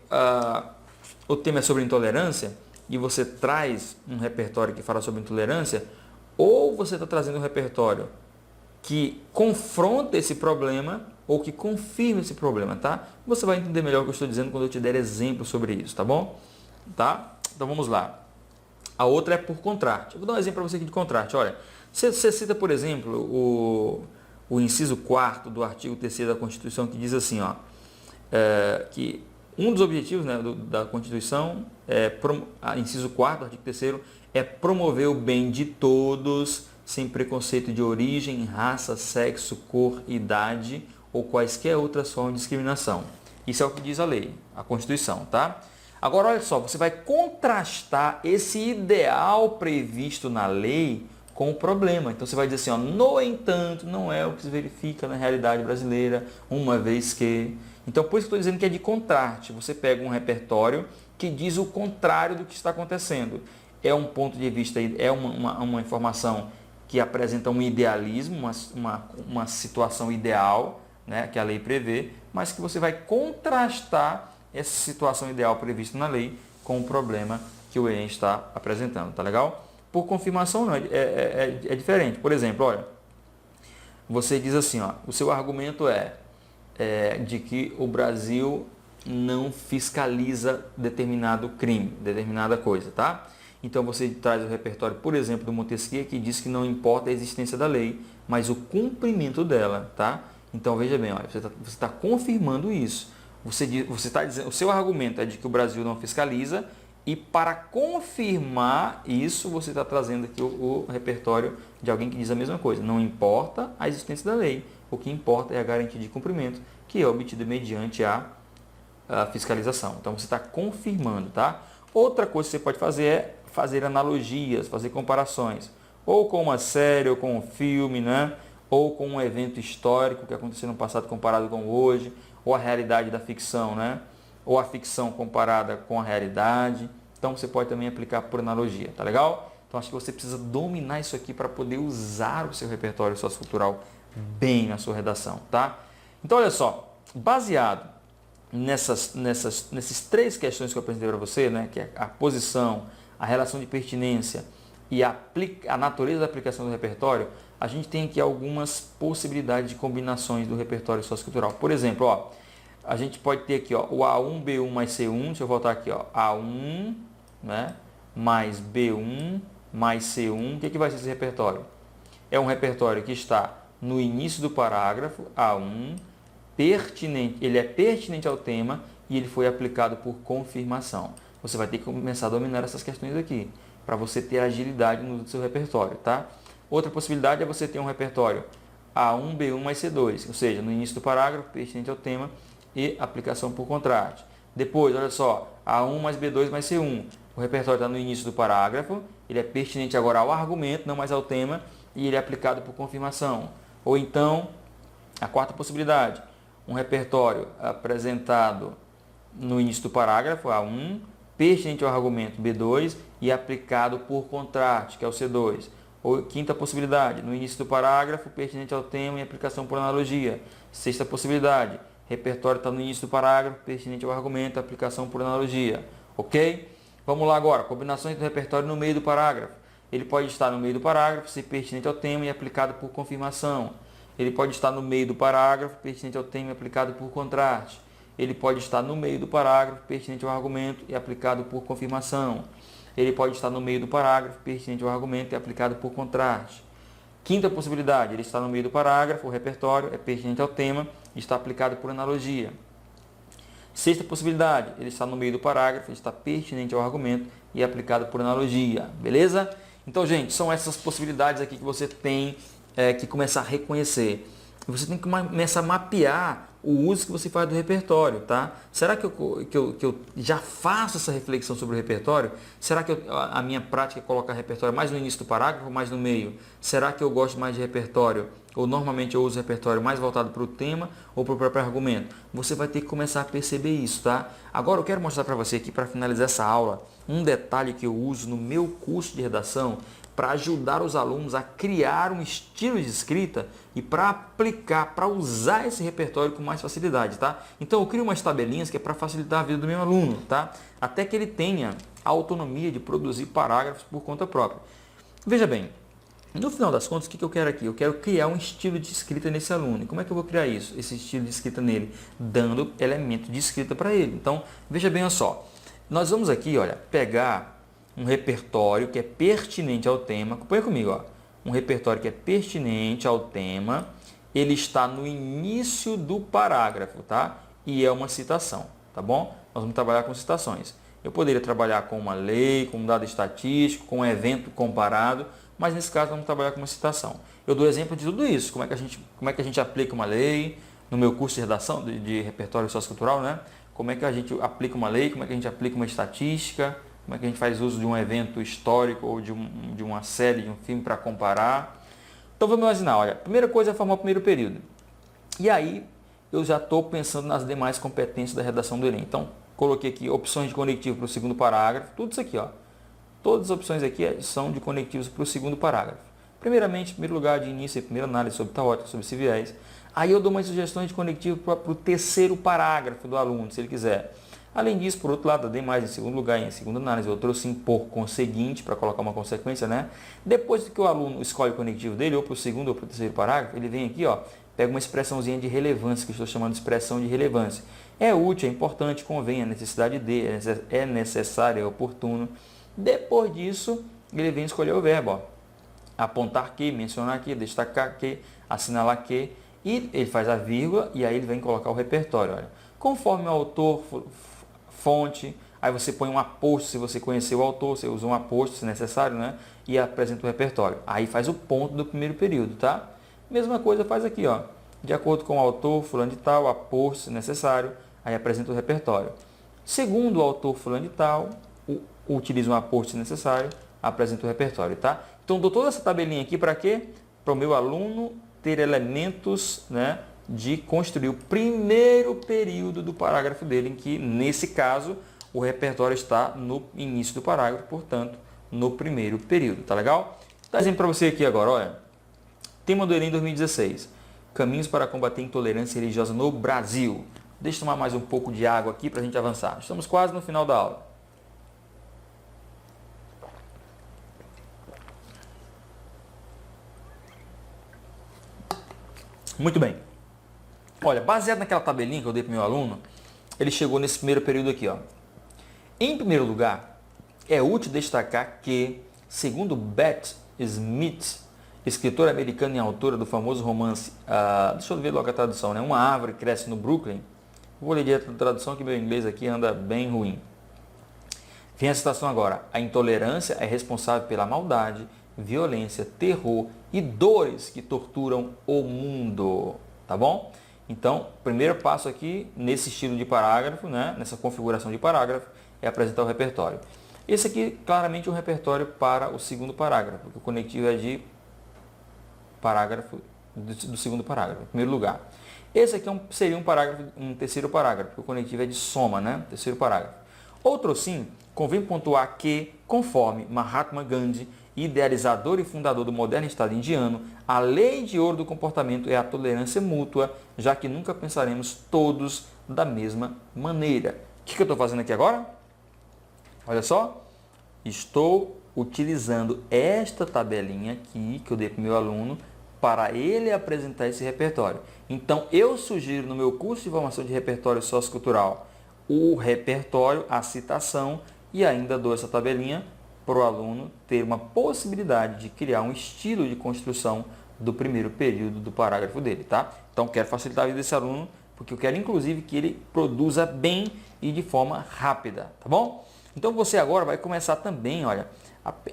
o tema é sobre intolerância e você traz um repertório que fala sobre intolerância, ou você está trazendo um repertório que confronta esse problema ou que confirma esse problema, tá? Você vai entender melhor o que eu estou dizendo quando eu te der exemplos sobre isso, tá bom? Tá? Então vamos lá. A outra é por contraste. Eu vou dar um exemplo para você aqui de contraste. Olha, você cita, por exemplo, o inciso 4º do artigo 3º da Constituição, que diz assim, que um dos objetivos, né, da Constituição, inciso 4º do artigo 3º, é promover o bem de todos, sem preconceito de origem, raça, sexo, cor, idade ou quaisquer outras formas de discriminação. Isso é o que diz a lei, a Constituição, tá? Agora, olha só, você vai contrastar esse ideal previsto na lei com o problema. Então, você vai dizer assim, no entanto, não é o que se verifica na realidade brasileira, uma vez que... Então, por isso que eu estou dizendo que é de contraste. Você pega um repertório que diz o contrário do que está acontecendo. É um ponto de vista, é uma informação que apresenta um idealismo, uma situação ideal, né, que a lei prevê, mas que você vai contrastar essa situação ideal prevista na lei com o problema que o Enem está apresentando, tá legal? Por confirmação não, é diferente. Por exemplo, olha, você diz assim, o seu argumento é de que o Brasil não fiscaliza determinado crime, determinada coisa, tá? Então você traz o repertório, por exemplo, do Montesquieu, que diz que não importa a existência da lei, mas o cumprimento dela, tá? Então veja bem, olha, você está confirmando isso. Você está dizendo, o seu argumento é de que o Brasil não fiscaliza e para confirmar isso você está trazendo aqui o repertório de alguém que diz a mesma coisa. Não importa a existência da lei, o que importa é a garantia de cumprimento que é obtida mediante a fiscalização. Então você está confirmando, tá? Outra coisa que você pode fazer é fazer analogias, fazer comparações, ou com uma série, ou com um filme, né? Ou com um evento histórico que aconteceu no passado comparado com hoje, ou a realidade da ficção, né? Ou a ficção comparada com a realidade. Então você pode também aplicar por analogia, tá legal? Então acho que você precisa dominar isso aqui para poder usar o seu repertório sociocultural bem na sua redação, tá? Então olha só, baseado nesses três questões que eu apresentei para você, né? Que é a posição, a relação de pertinência e a natureza da aplicação do repertório, a gente tem aqui algumas possibilidades de combinações do repertório sociocultural. Por exemplo, a gente pode ter aqui o A1, B1 mais C1, deixa eu voltar aqui, A1, né, mais B1 mais C1, o que vai ser esse repertório? É um repertório que está no início do parágrafo, A1, pertinente, ele é pertinente ao tema e ele foi aplicado por confirmação. Você vai ter que começar a dominar essas questões aqui, para você ter agilidade no seu repertório, tá? Outra possibilidade é você ter um repertório A1, B1 mais C2, ou seja, no início do parágrafo, pertinente ao tema e aplicação por contraste. Depois, olha só, A1 mais B2 mais C1. O repertório está no início do parágrafo, ele é pertinente agora ao argumento, não mais ao tema, e ele é aplicado por confirmação. Ou então, a quarta possibilidade, um repertório apresentado no início do parágrafo, A1, pertinente ao argumento, B2, e aplicado por contraste, que é o C2. Ou quinta possibilidade, no início do parágrafo, pertinente ao tema e aplicação por analogia. Sexta possibilidade, repertório está no início do parágrafo, pertinente ao argumento, aplicação por analogia. Ok? Vamos lá agora, combinações do repertório no meio do parágrafo. Ele pode estar no meio do parágrafo, ser pertinente ao tema e aplicado por confirmação. Ele pode estar no meio do parágrafo, pertinente ao tema e aplicado por contraste. Ele pode estar no meio do parágrafo, pertinente ao argumento e aplicado por confirmação. Ele pode estar no meio do parágrafo, pertinente ao argumento e aplicado por contraste. Quinta possibilidade, ele está no meio do parágrafo, o repertório é pertinente ao tema e está aplicado por analogia. Sexta possibilidade, ele está no meio do parágrafo, está pertinente ao argumento e é aplicado por analogia, beleza? Então, gente, são essas possibilidades aqui que você tem que começar a reconhecer. Você tem que começar a mapear o uso que você faz do repertório, tá? Será que eu já faço essa reflexão sobre o repertório? Será que a minha prática é colocar repertório mais no início do parágrafo ou mais no meio? Será que eu gosto mais de repertório? Ou normalmente eu uso repertório mais voltado para o tema ou para o próprio argumento? Você vai ter que começar a perceber isso, tá? Agora eu quero mostrar para você aqui, para finalizar essa aula, um detalhe que eu uso no meu curso de redação para ajudar os alunos a criar um estilo de escrita e para aplicar, para usar esse repertório com mais facilidade, tá? Então eu crio umas tabelinhas que é para facilitar a vida do meu aluno, tá? Até que ele tenha a autonomia de produzir parágrafos por conta própria. Veja bem, no final das contas, o que eu quero aqui? Eu quero criar um estilo de escrita nesse aluno. E como é que eu vou criar isso? Esse estilo de escrita nele? Dando elemento de escrita para ele. Então, veja bem, olha só. Nós vamos aqui, olha, pegar um repertório que é pertinente ao tema. Acompanha comigo, ó. Um repertório que é pertinente ao tema. Ele está no início do parágrafo, tá? E é uma citação, tá bom? Nós vamos trabalhar com citações. Eu poderia trabalhar com uma lei, com um dado estatístico, com um evento comparado, mas nesse caso vamos trabalhar com uma citação. Eu dou exemplo de tudo isso, como é que a gente aplica uma lei, no meu curso de redação, de repertório sociocultural, né? Como é que a gente aplica uma lei, como é que a gente aplica uma estatística, como é que a gente faz uso de um evento histórico ou de uma série, de um filme para comparar. Então vamos imaginar, olha, a primeira coisa é formar o primeiro período. E aí eu já estou pensando nas demais competências da redação do Enem. Então coloquei aqui opções de conectivo para o segundo parágrafo, tudo isso aqui, ó. Todas as opções aqui são de conectivos para o segundo parágrafo. Primeiramente, em primeiro lugar, de início e primeira análise sobre taótica, sobre civiais. Aí eu dou umas sugestões de conectivo para o terceiro parágrafo do aluno, se ele quiser. Além disso, por outro lado, eu dei mais em segundo lugar, em segunda análise, eu trouxe em por conseguinte, para colocar uma consequência, né? Depois que o aluno escolhe o conectivo dele, ou para o segundo ou para o terceiro parágrafo, ele vem aqui, ó, pega uma expressãozinha de relevância, que eu estou chamando de expressão de relevância. É útil, é importante, convém, é necessidade de, é necessário, é oportuno. Depois disso, ele vem escolher o verbo, ó. Apontar que, mencionar que, destacar que, assinalar que, e ele faz a vírgula e aí ele vem colocar o repertório. Olha. Conforme o autor, fonte, aí você põe um aposto se você conhecer o autor, você usa um aposto se necessário, né? E apresenta o repertório. Aí faz o ponto do primeiro período, tá? Mesma coisa faz aqui, ó. De acordo com o autor, fulano de tal, aposto se necessário, aí apresenta o repertório. Segundo o autor, fulano de tal, utiliza um aposto se necessário, apresenta o repertório, tá? Então, dou toda essa tabelinha aqui para quê? Para o meu aluno ter elementos, né, de construir o primeiro período do parágrafo dele, em que, nesse caso, o repertório está no início do parágrafo, portanto, no primeiro período, tá legal? Dá exemplo para você aqui agora, olha. Tema do Enem 2016. Caminhos para combater a intolerância religiosa no Brasil. Deixa eu tomar mais um pouco de água aqui para a gente avançar. Estamos quase no final da aula. Muito bem. Olha, baseado naquela tabelinha que eu dei para o meu aluno, ele chegou nesse primeiro período aqui, ó. Em primeiro lugar, é útil destacar que, segundo Beth Smith, escritora americana e autora do famoso romance, deixa eu ver logo a tradução, né? Uma árvore cresce no Brooklyn. Vou ler direto a tradução que meu inglês aqui anda bem ruim. Vem a citação agora. A intolerância é responsável pela maldade, violência, terror e dores que torturam o mundo. Tá bom? Então, o primeiro passo aqui, nesse estilo de parágrafo, né? Nessa configuração de parágrafo, é apresentar o repertório. Esse aqui, claramente, é um repertório para o segundo parágrafo, porque o conectivo é de parágrafo do segundo parágrafo, em primeiro lugar. Esse aqui seria um terceiro parágrafo, porque o conectivo é de soma, né? Terceiro parágrafo. Outro sim, convém pontuar que, conforme Mahatma Gandhi, idealizador e fundador do moderno Estado indiano, a lei de ouro do comportamento é a tolerância mútua, já que nunca pensaremos todos da mesma maneira. O que eu estou fazendo aqui agora? Olha só, estou utilizando esta tabelinha aqui que eu dei para o meu aluno para ele apresentar esse repertório. Então, eu sugiro no meu curso de formação de repertório sociocultural o repertório, a citação e ainda dou essa tabelinha para o aluno ter uma possibilidade de criar um estilo de construção do primeiro período do parágrafo dele, tá? Então, quero facilitar a vida desse aluno, porque eu quero, inclusive, que ele produza bem e de forma rápida, tá bom? Então, você agora vai começar também, olha,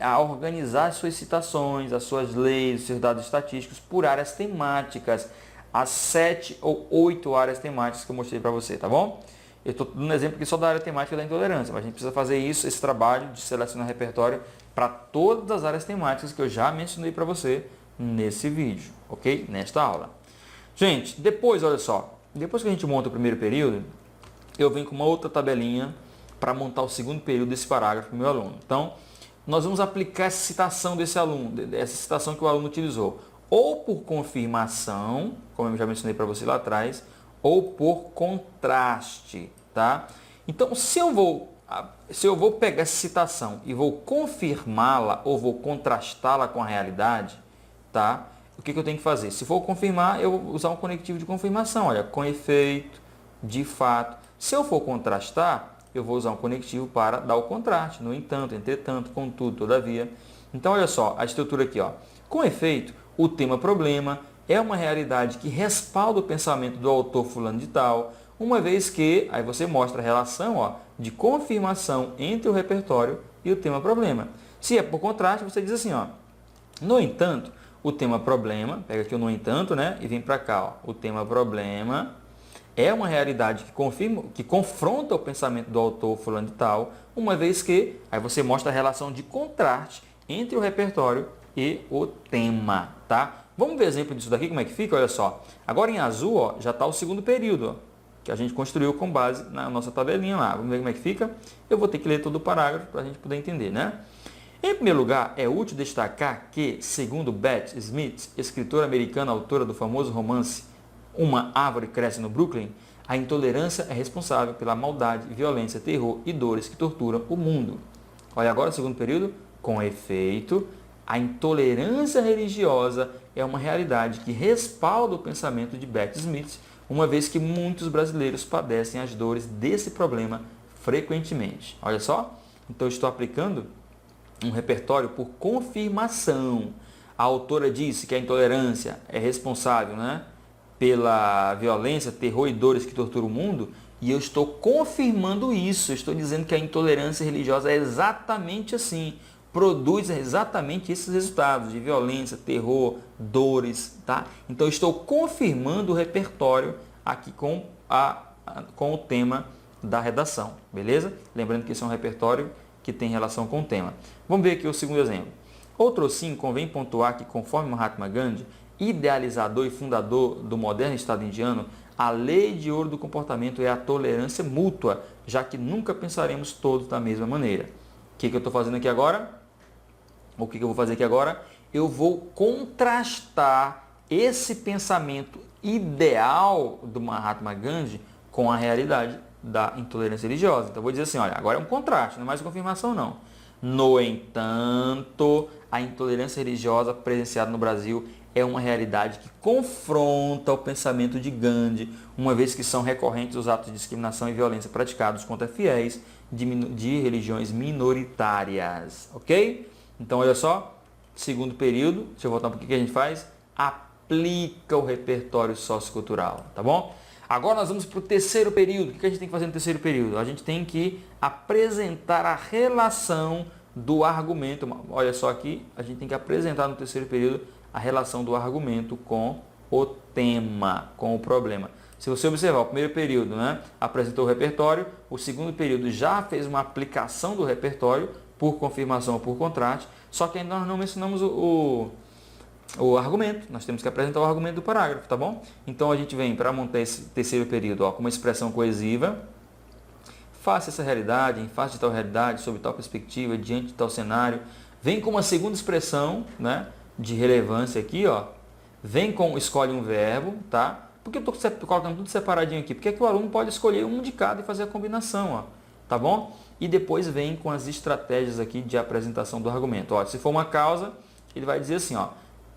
a organizar as suas citações, as suas leis, os seus dados estatísticos por áreas temáticas, as 7 ou 8 áreas temáticas que eu mostrei para você, tá bom? Eu estou dando um exemplo aqui só da área temática da intolerância, mas a gente precisa fazer isso, esse trabalho de selecionar repertório para todas as áreas temáticas que eu já mencionei para você nesse vídeo, ok? Nesta aula. Gente, depois, olha só, depois que a gente monta o primeiro período, eu venho com uma outra tabelinha para montar o segundo período desse parágrafo para o meu aluno. Então, nós vamos aplicar essa citação desse aluno, essa citação que o aluno utilizou, ou por confirmação, como eu já mencionei para você lá atrás, ou por contraste, tá? Então, se eu vou pegar essa citação e vou confirmá-la ou vou contrastá-la com a realidade, tá? O que eu tenho que fazer? Se for confirmar, eu vou usar um conectivo de confirmação, olha, com efeito, de fato. Se eu for contrastar, eu vou usar um conectivo para dar o contraste, no entanto, entretanto, contudo, todavia. Então, olha só, a estrutura aqui, ó. Com efeito, o tema problema é uma realidade que respalda o pensamento do autor fulano de tal, uma vez que, aí você mostra a relação, ó, de confirmação entre o repertório e o tema problema. Se é por contraste, você diz assim, ó, no entanto, o tema problema, pega aqui o no entanto, né, e vem para cá, ó, o tema problema é uma realidade que confronta o pensamento do autor fulano de tal, uma vez que, aí você mostra a relação de contraste entre o repertório e o tema, tá? Vamos ver exemplo disso daqui, como é que fica? Olha só. Agora em azul, ó, já está o segundo período, ó, que a gente construiu com base na nossa tabelinha lá. Vamos ver como é que fica? Eu vou ter que ler todo o parágrafo para a gente poder entender, né? Em primeiro lugar, é útil destacar que, segundo Beth Smith, escritora americana, autora do famoso romance Uma Árvore Cresce no Brooklyn, a intolerância é responsável pela maldade, violência, terror e dores que torturam o mundo. Olha agora o segundo período. Com efeito, a intolerância religiosa é uma realidade que respalda o pensamento de Beth Smith, uma vez que muitos brasileiros padecem as dores desse problema frequentemente. Olha só, então eu estou aplicando um repertório por confirmação. A autora disse que a intolerância é responsável, né, pela violência, terror e dores que torturam o mundo, e eu estou confirmando isso. Eu estou dizendo que a intolerância religiosa é exatamente assim, produz exatamente esses resultados de violência, terror, dores, tá? Então eu estou confirmando o repertório aqui com o tema da redação, beleza? Lembrando que esse é um repertório que tem relação com o tema. Vamos ver aqui o segundo exemplo. Outro sim, convém pontuar que, conforme Mahatma Gandhi, idealizador e fundador do moderno Estado indiano, a lei de ouro do comportamento é a tolerância mútua, já que nunca pensaremos todos da mesma maneira. O que eu estou fazendo aqui agora? O que eu vou fazer aqui agora? Eu vou contrastar esse pensamento ideal do Mahatma Gandhi com a realidade da intolerância religiosa. Então, eu vou dizer assim, olha, agora é um contraste, não é mais confirmação, não. No entanto, a intolerância religiosa presenciada no Brasil é uma realidade que confronta o pensamento de Gandhi, uma vez que são recorrentes os atos de discriminação e violência praticados contra fiéis de religiões minoritárias, ok? Então, olha só, segundo período, deixa eu voltar um pouquinho, o que a gente faz? Aplica o repertório sociocultural, tá bom? Agora nós vamos para o terceiro período. O que a gente tem que fazer no terceiro período? A gente tem que apresentar a relação do argumento. Olha só aqui, a gente tem que apresentar no terceiro período a relação do argumento com o tema, com o problema. Se você observar, o primeiro período, né, apresentou o repertório, o segundo período já fez uma aplicação do repertório por confirmação ou por contraste, só que ainda nós não mencionamos o argumento. Nós temos que apresentar o argumento do parágrafo, tá bom? Então a gente vem para montar esse terceiro período, ó, com uma expressão coesiva. Face essa realidade, em face de tal realidade, sob tal perspectiva, diante de tal cenário. Vem com uma segunda expressão, né, de relevância aqui, ó. Vem com, escolhe um verbo, tá? Por que eu estou colocando tudo separadinho aqui? Porque é que o aluno pode escolher um de cada e fazer a combinação, ó. Tá bom? e depois vem com as estratégias aqui de apresentação do argumento. Ó, se for uma causa, ele vai dizer assim, ó,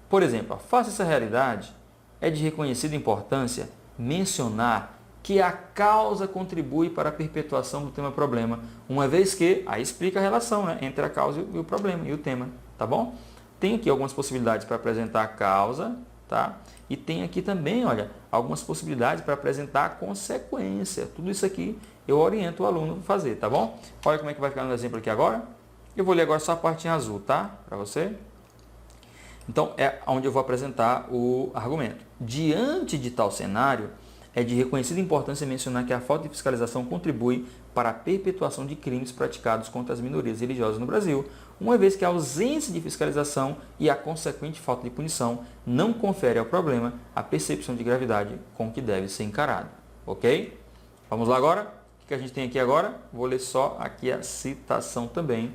por exemplo, face a essa realidade, é de reconhecida importância mencionar que a causa contribui para a perpetuação do tema-problema, uma vez que, aí explica a relação, né, entre a causa e o problema, e o tema, tá bom? Tem aqui algumas possibilidades para apresentar a causa, tá? E tem aqui também, olha, algumas possibilidades para apresentar a consequência. Tudo isso aqui eu oriento o aluno a fazer, tá bom? Olha como é que vai ficar no exemplo aqui agora. Eu vou ler agora só a parte em azul, tá? Para você. Então, é onde eu vou apresentar o argumento. Diante de tal cenário, é de reconhecida importância mencionar que a falta de fiscalização contribui para a perpetuação de crimes praticados contra as minorias religiosas no Brasil, uma vez que a ausência de fiscalização e a consequente falta de punição não confere ao problema a percepção de gravidade com que deve ser encarado. Ok? Vamos lá agora? O que a gente tem aqui agora? Vou ler só aqui a citação também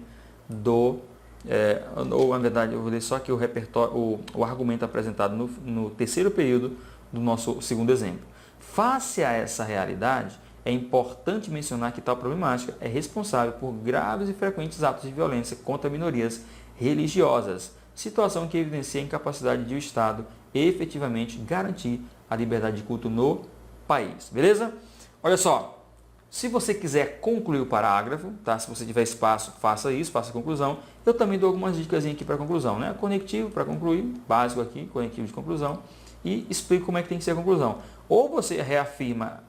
do... ou na verdade eu vou ler só aqui o repertório, o argumento apresentado no terceiro período do nosso segundo exemplo. Face a essa realidade, é importante mencionar que tal problemática é responsável por graves e frequentes atos de violência contra minorias religiosas, situação que evidencia a incapacidade de o Estado efetivamente garantir a liberdade de culto no país. Beleza? Olha só, se você quiser concluir o parágrafo, tá? Se você tiver espaço, faça isso, faça a conclusão. Eu também dou algumas dicas aqui para a conclusão, né? Conectivo para concluir, básico aqui, conectivo de conclusão, e explico como é que tem que ser a conclusão. Ou você reafirma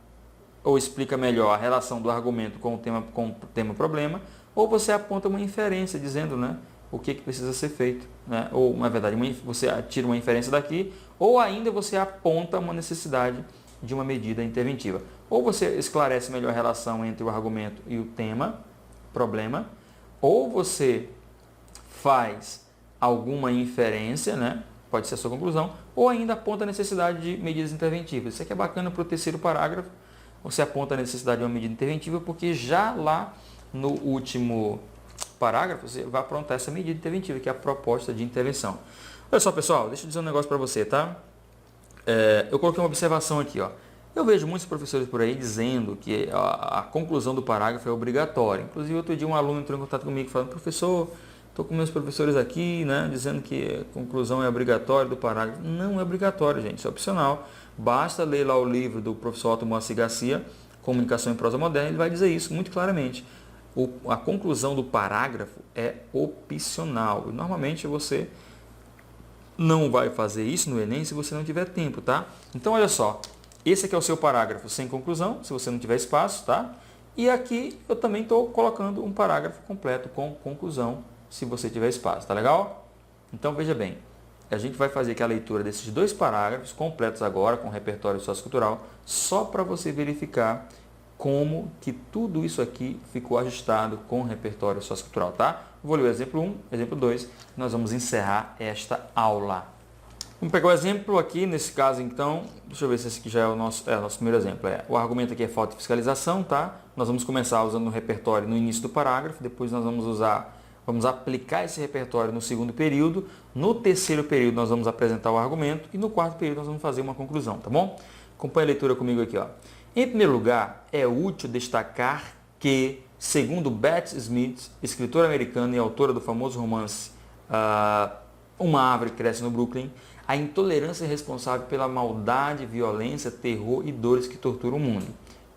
ou explica melhor a relação do argumento com o tema problema, ou você aponta uma inferência dizendo, né, o que precisa ser feito, né? Ou, na verdade, você tira uma inferência daqui, ou ainda você aponta uma necessidade de uma medida interventiva. Ou você esclarece melhor a relação entre o argumento e o tema, problema, ou você faz alguma inferência, né? Pode ser a sua conclusão, ou ainda aponta a necessidade de medidas interventivas. Isso aqui é bacana para o terceiro parágrafo. Você aponta a necessidade de uma medida interventiva, porque já lá no último parágrafo você vai aprontar essa medida interventiva, que é a proposta de intervenção. Olha só, pessoal, deixa eu dizer um negócio para você, tá? Eu coloquei uma observação aqui, ó. Eu vejo muitos professores por aí dizendo que a conclusão do parágrafo é obrigatória. Inclusive, outro dia um aluno entrou em contato comigo falando, professor, estou com meus professores aqui, né, dizendo que a conclusão é obrigatória do parágrafo. Não é obrigatório, gente, isso é opcional. Basta ler lá o livro do professor Otto Moacir Garcia, Comunicação em Prosa Moderna, ele vai dizer isso muito claramente. A conclusão do parágrafo é opcional. E normalmente você não vai fazer isso no Enem se você não tiver tempo, tá? Então, olha só, esse aqui é o seu parágrafo sem conclusão, se você não tiver espaço, tá? E aqui eu também estou colocando um parágrafo completo com conclusão, se você tiver espaço, tá legal? Então, veja bem, a gente vai fazer aqui a leitura desses dois parágrafos completos agora, com repertório sociocultural, só para você verificar como que tudo isso aqui ficou ajustado com o repertório sociocultural, tá? Vou ler o exemplo 1, exemplo 2, nós vamos encerrar esta aula. Vamos pegar o exemplo aqui, nesse caso então, deixa eu ver se esse aqui já é o nosso primeiro exemplo. O argumento aqui é falta de fiscalização, tá? Nós vamos começar usando o repertório no início do parágrafo, depois nós vamos aplicar esse repertório no segundo período, no terceiro período nós vamos apresentar o argumento e no quarto período nós vamos fazer uma conclusão, tá bom? Acompanhe a leitura comigo aqui, ó. Em primeiro lugar, é útil destacar que, segundo Beth Smith, escritora americana e autora do famoso romance Uma Árvore que Cresce no Brooklyn, a intolerância é responsável pela maldade, violência, terror e dores que torturam o mundo.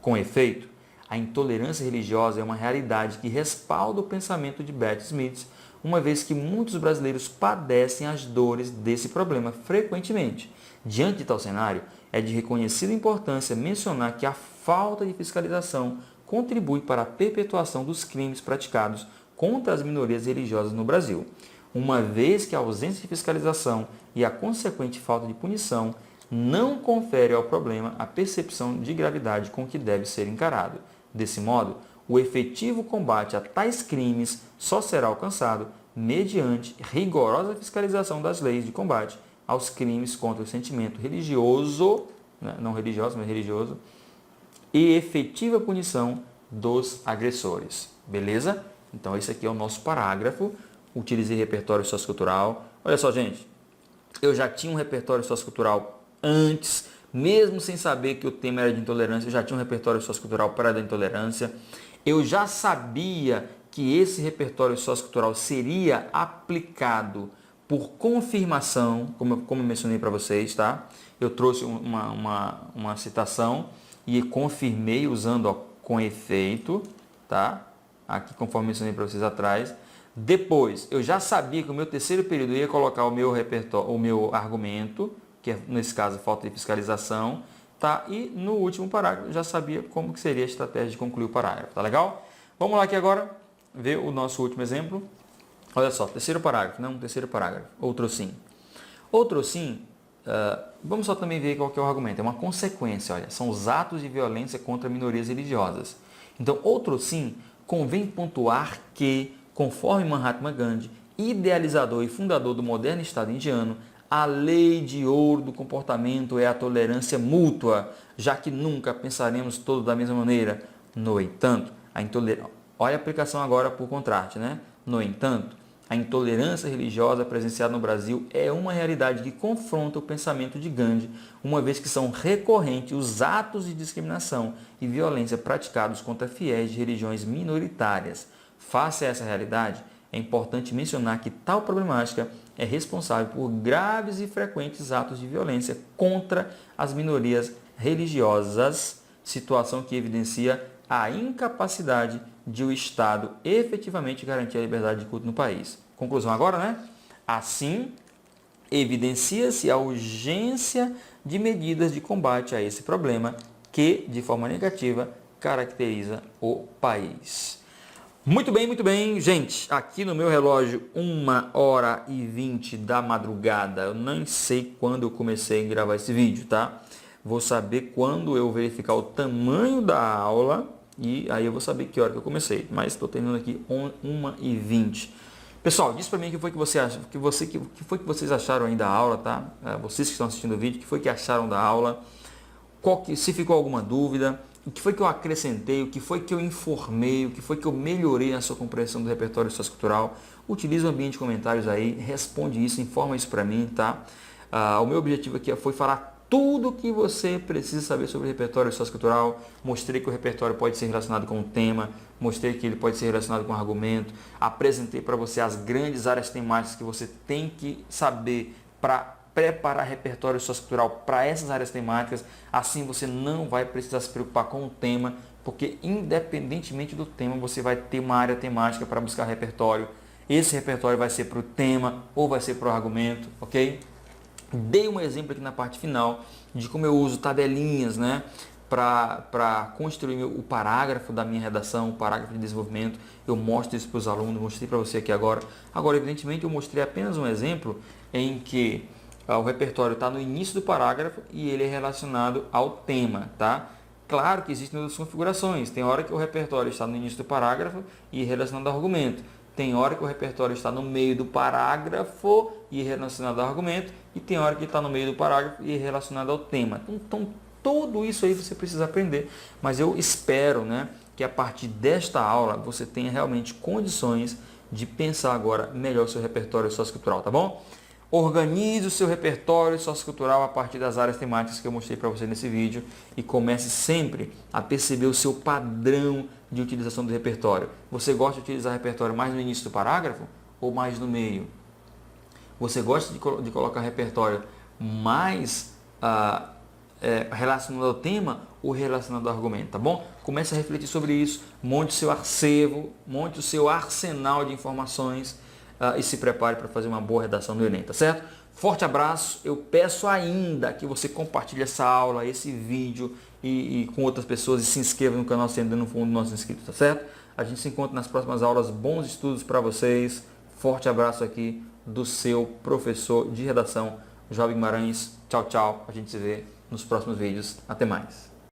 Com efeito, a intolerância religiosa é uma realidade que respalda o pensamento de Beth Smith, uma vez que muitos brasileiros padecem as dores desse problema frequentemente. Diante de tal cenário, é de reconhecida importância mencionar que a falta de fiscalização contribui para a perpetuação dos crimes praticados contra as minorias religiosas no Brasil, uma vez que a ausência de fiscalização e a consequente falta de punição não confere ao problema a percepção de gravidade com que deve ser encarado. Desse modo, o efetivo combate a tais crimes só será alcançado mediante rigorosa fiscalização das leis de combate aos crimes contra o sentimento religioso, não religioso, mas religioso, e efetiva punição dos agressores. Beleza? Então, esse aqui é o nosso parágrafo. Utilizei repertório sociocultural. Olha só, gente, eu já tinha um repertório sociocultural antes, mesmo sem saber que o tema era de intolerância, eu já tinha um repertório sociocultural para a intolerância. Eu já sabia que esse repertório sociocultural seria aplicado por confirmação, como eu mencionei para vocês, tá? Eu trouxe uma citação e confirmei usando ó, com efeito, tá? Aqui conforme mencionei para vocês atrás. Depois, eu já sabia que o meu terceiro período ia colocar o meu repertório, o meu argumento, que é, nesse caso, falta de fiscalização, tá? E no último parágrafo, eu já sabia como que seria a estratégia de concluir o parágrafo, tá legal? Vamos lá aqui agora, ver o nosso último exemplo. Olha só, terceiro parágrafo, não, terceiro parágrafo, outro sim. Outro sim, vamos só também ver qual que é o argumento, é uma consequência, olha, são os atos de violência contra minorias religiosas. Então, outro sim, convém pontuar que, conforme Mahatma Gandhi, idealizador e fundador do moderno Estado indiano, a lei de ouro do comportamento é a tolerância mútua, já que nunca pensaremos todos da mesma maneira. No entanto, olha a aplicação agora por contraste, né? No entanto, a intolerância religiosa presenciada no Brasil é uma realidade que confronta o pensamento de Gandhi, uma vez que são recorrentes os atos de discriminação e violência praticados contra fiéis de religiões minoritárias. Face a essa realidade, é importante mencionar que tal problemática é responsável por graves e frequentes atos de violência contra as minorias religiosas, situação que evidencia a incapacidade de o Estado efetivamente garantir a liberdade de culto no país. Conclusão agora, né? Assim, evidencia-se a urgência de medidas de combate a esse problema que, de forma negativa, caracteriza o país. Muito bem, gente. Aqui no meu relógio, 1h20 da madrugada. Eu nem sei quando eu comecei a gravar esse vídeo, tá? Vou saber quando eu verificar o tamanho da aula e aí eu vou saber que hora que eu comecei. Mas estou terminando aqui 1h20. Pessoal, diz para mim o que foi que você acha, que foi que vocês acharam aí da aula, tá? Vocês que estão assistindo o vídeo, o que foi que acharam da aula? Se ficou alguma dúvida? O que foi que eu acrescentei, o que foi que eu informei, o que foi que eu melhorei na sua compreensão do repertório sociocultural? Utilize o ambiente de comentários aí, responde isso, informa isso para mim, tá? O meu objetivo aqui foi falar tudo o que você precisa saber sobre o repertório sociocultural. Mostrei que o repertório pode ser relacionado com o tema, mostrei que ele pode ser relacionado com o argumento, apresentei para você as grandes áreas temáticas que você tem que saber para preparar repertório sociocultural para essas áreas temáticas. Assim você não vai precisar se preocupar com o tema, porque independentemente do tema, você vai ter uma área temática para buscar repertório. Esse repertório vai ser para o tema ou vai ser para o argumento, ok? Dei um exemplo aqui na parte final de como eu uso tabelinhas, né, para construir o parágrafo da minha redação, o parágrafo de desenvolvimento. Eu mostro isso para os alunos, mostrei para você aqui agora. Agora, evidentemente, eu mostrei apenas um exemplo em que o repertório está no início do parágrafo e ele é relacionado ao tema, tá? Claro que existem outras configurações. Tem hora que o repertório está no início do parágrafo e é relacionado ao argumento. Tem hora que o repertório está no meio do parágrafo e é relacionado ao argumento. E tem hora que está no meio do parágrafo e é relacionado ao tema. Então, tudo isso aí você precisa aprender. Mas eu espero, né, que a partir desta aula você tenha realmente condições de pensar agora melhor o seu repertório sociocultural, tá bom? Organize o seu repertório sociocultural a partir das áreas temáticas que eu mostrei para você nesse vídeo e comece sempre a perceber o seu padrão de utilização do repertório. Você gosta de utilizar o repertório mais no início do parágrafo ou mais no meio? Você gosta de colocar repertório mais relacionado ao tema ou relacionado ao argumento, tá bom? Comece a refletir sobre isso, monte o seu acervo, monte o seu arsenal de informações e se prepare para fazer uma boa redação do Enem, tá certo? Forte abraço, eu peço ainda que você compartilhe essa aula, esse vídeo e com outras pessoas e se inscreva no canal se ainda não for um dos nossos inscritos, tá certo? A gente se encontra nas próximas aulas, bons estudos para vocês, forte abraço aqui do seu professor de redação, João Guimarães, tchau, tchau, a gente se vê nos próximos vídeos, até mais.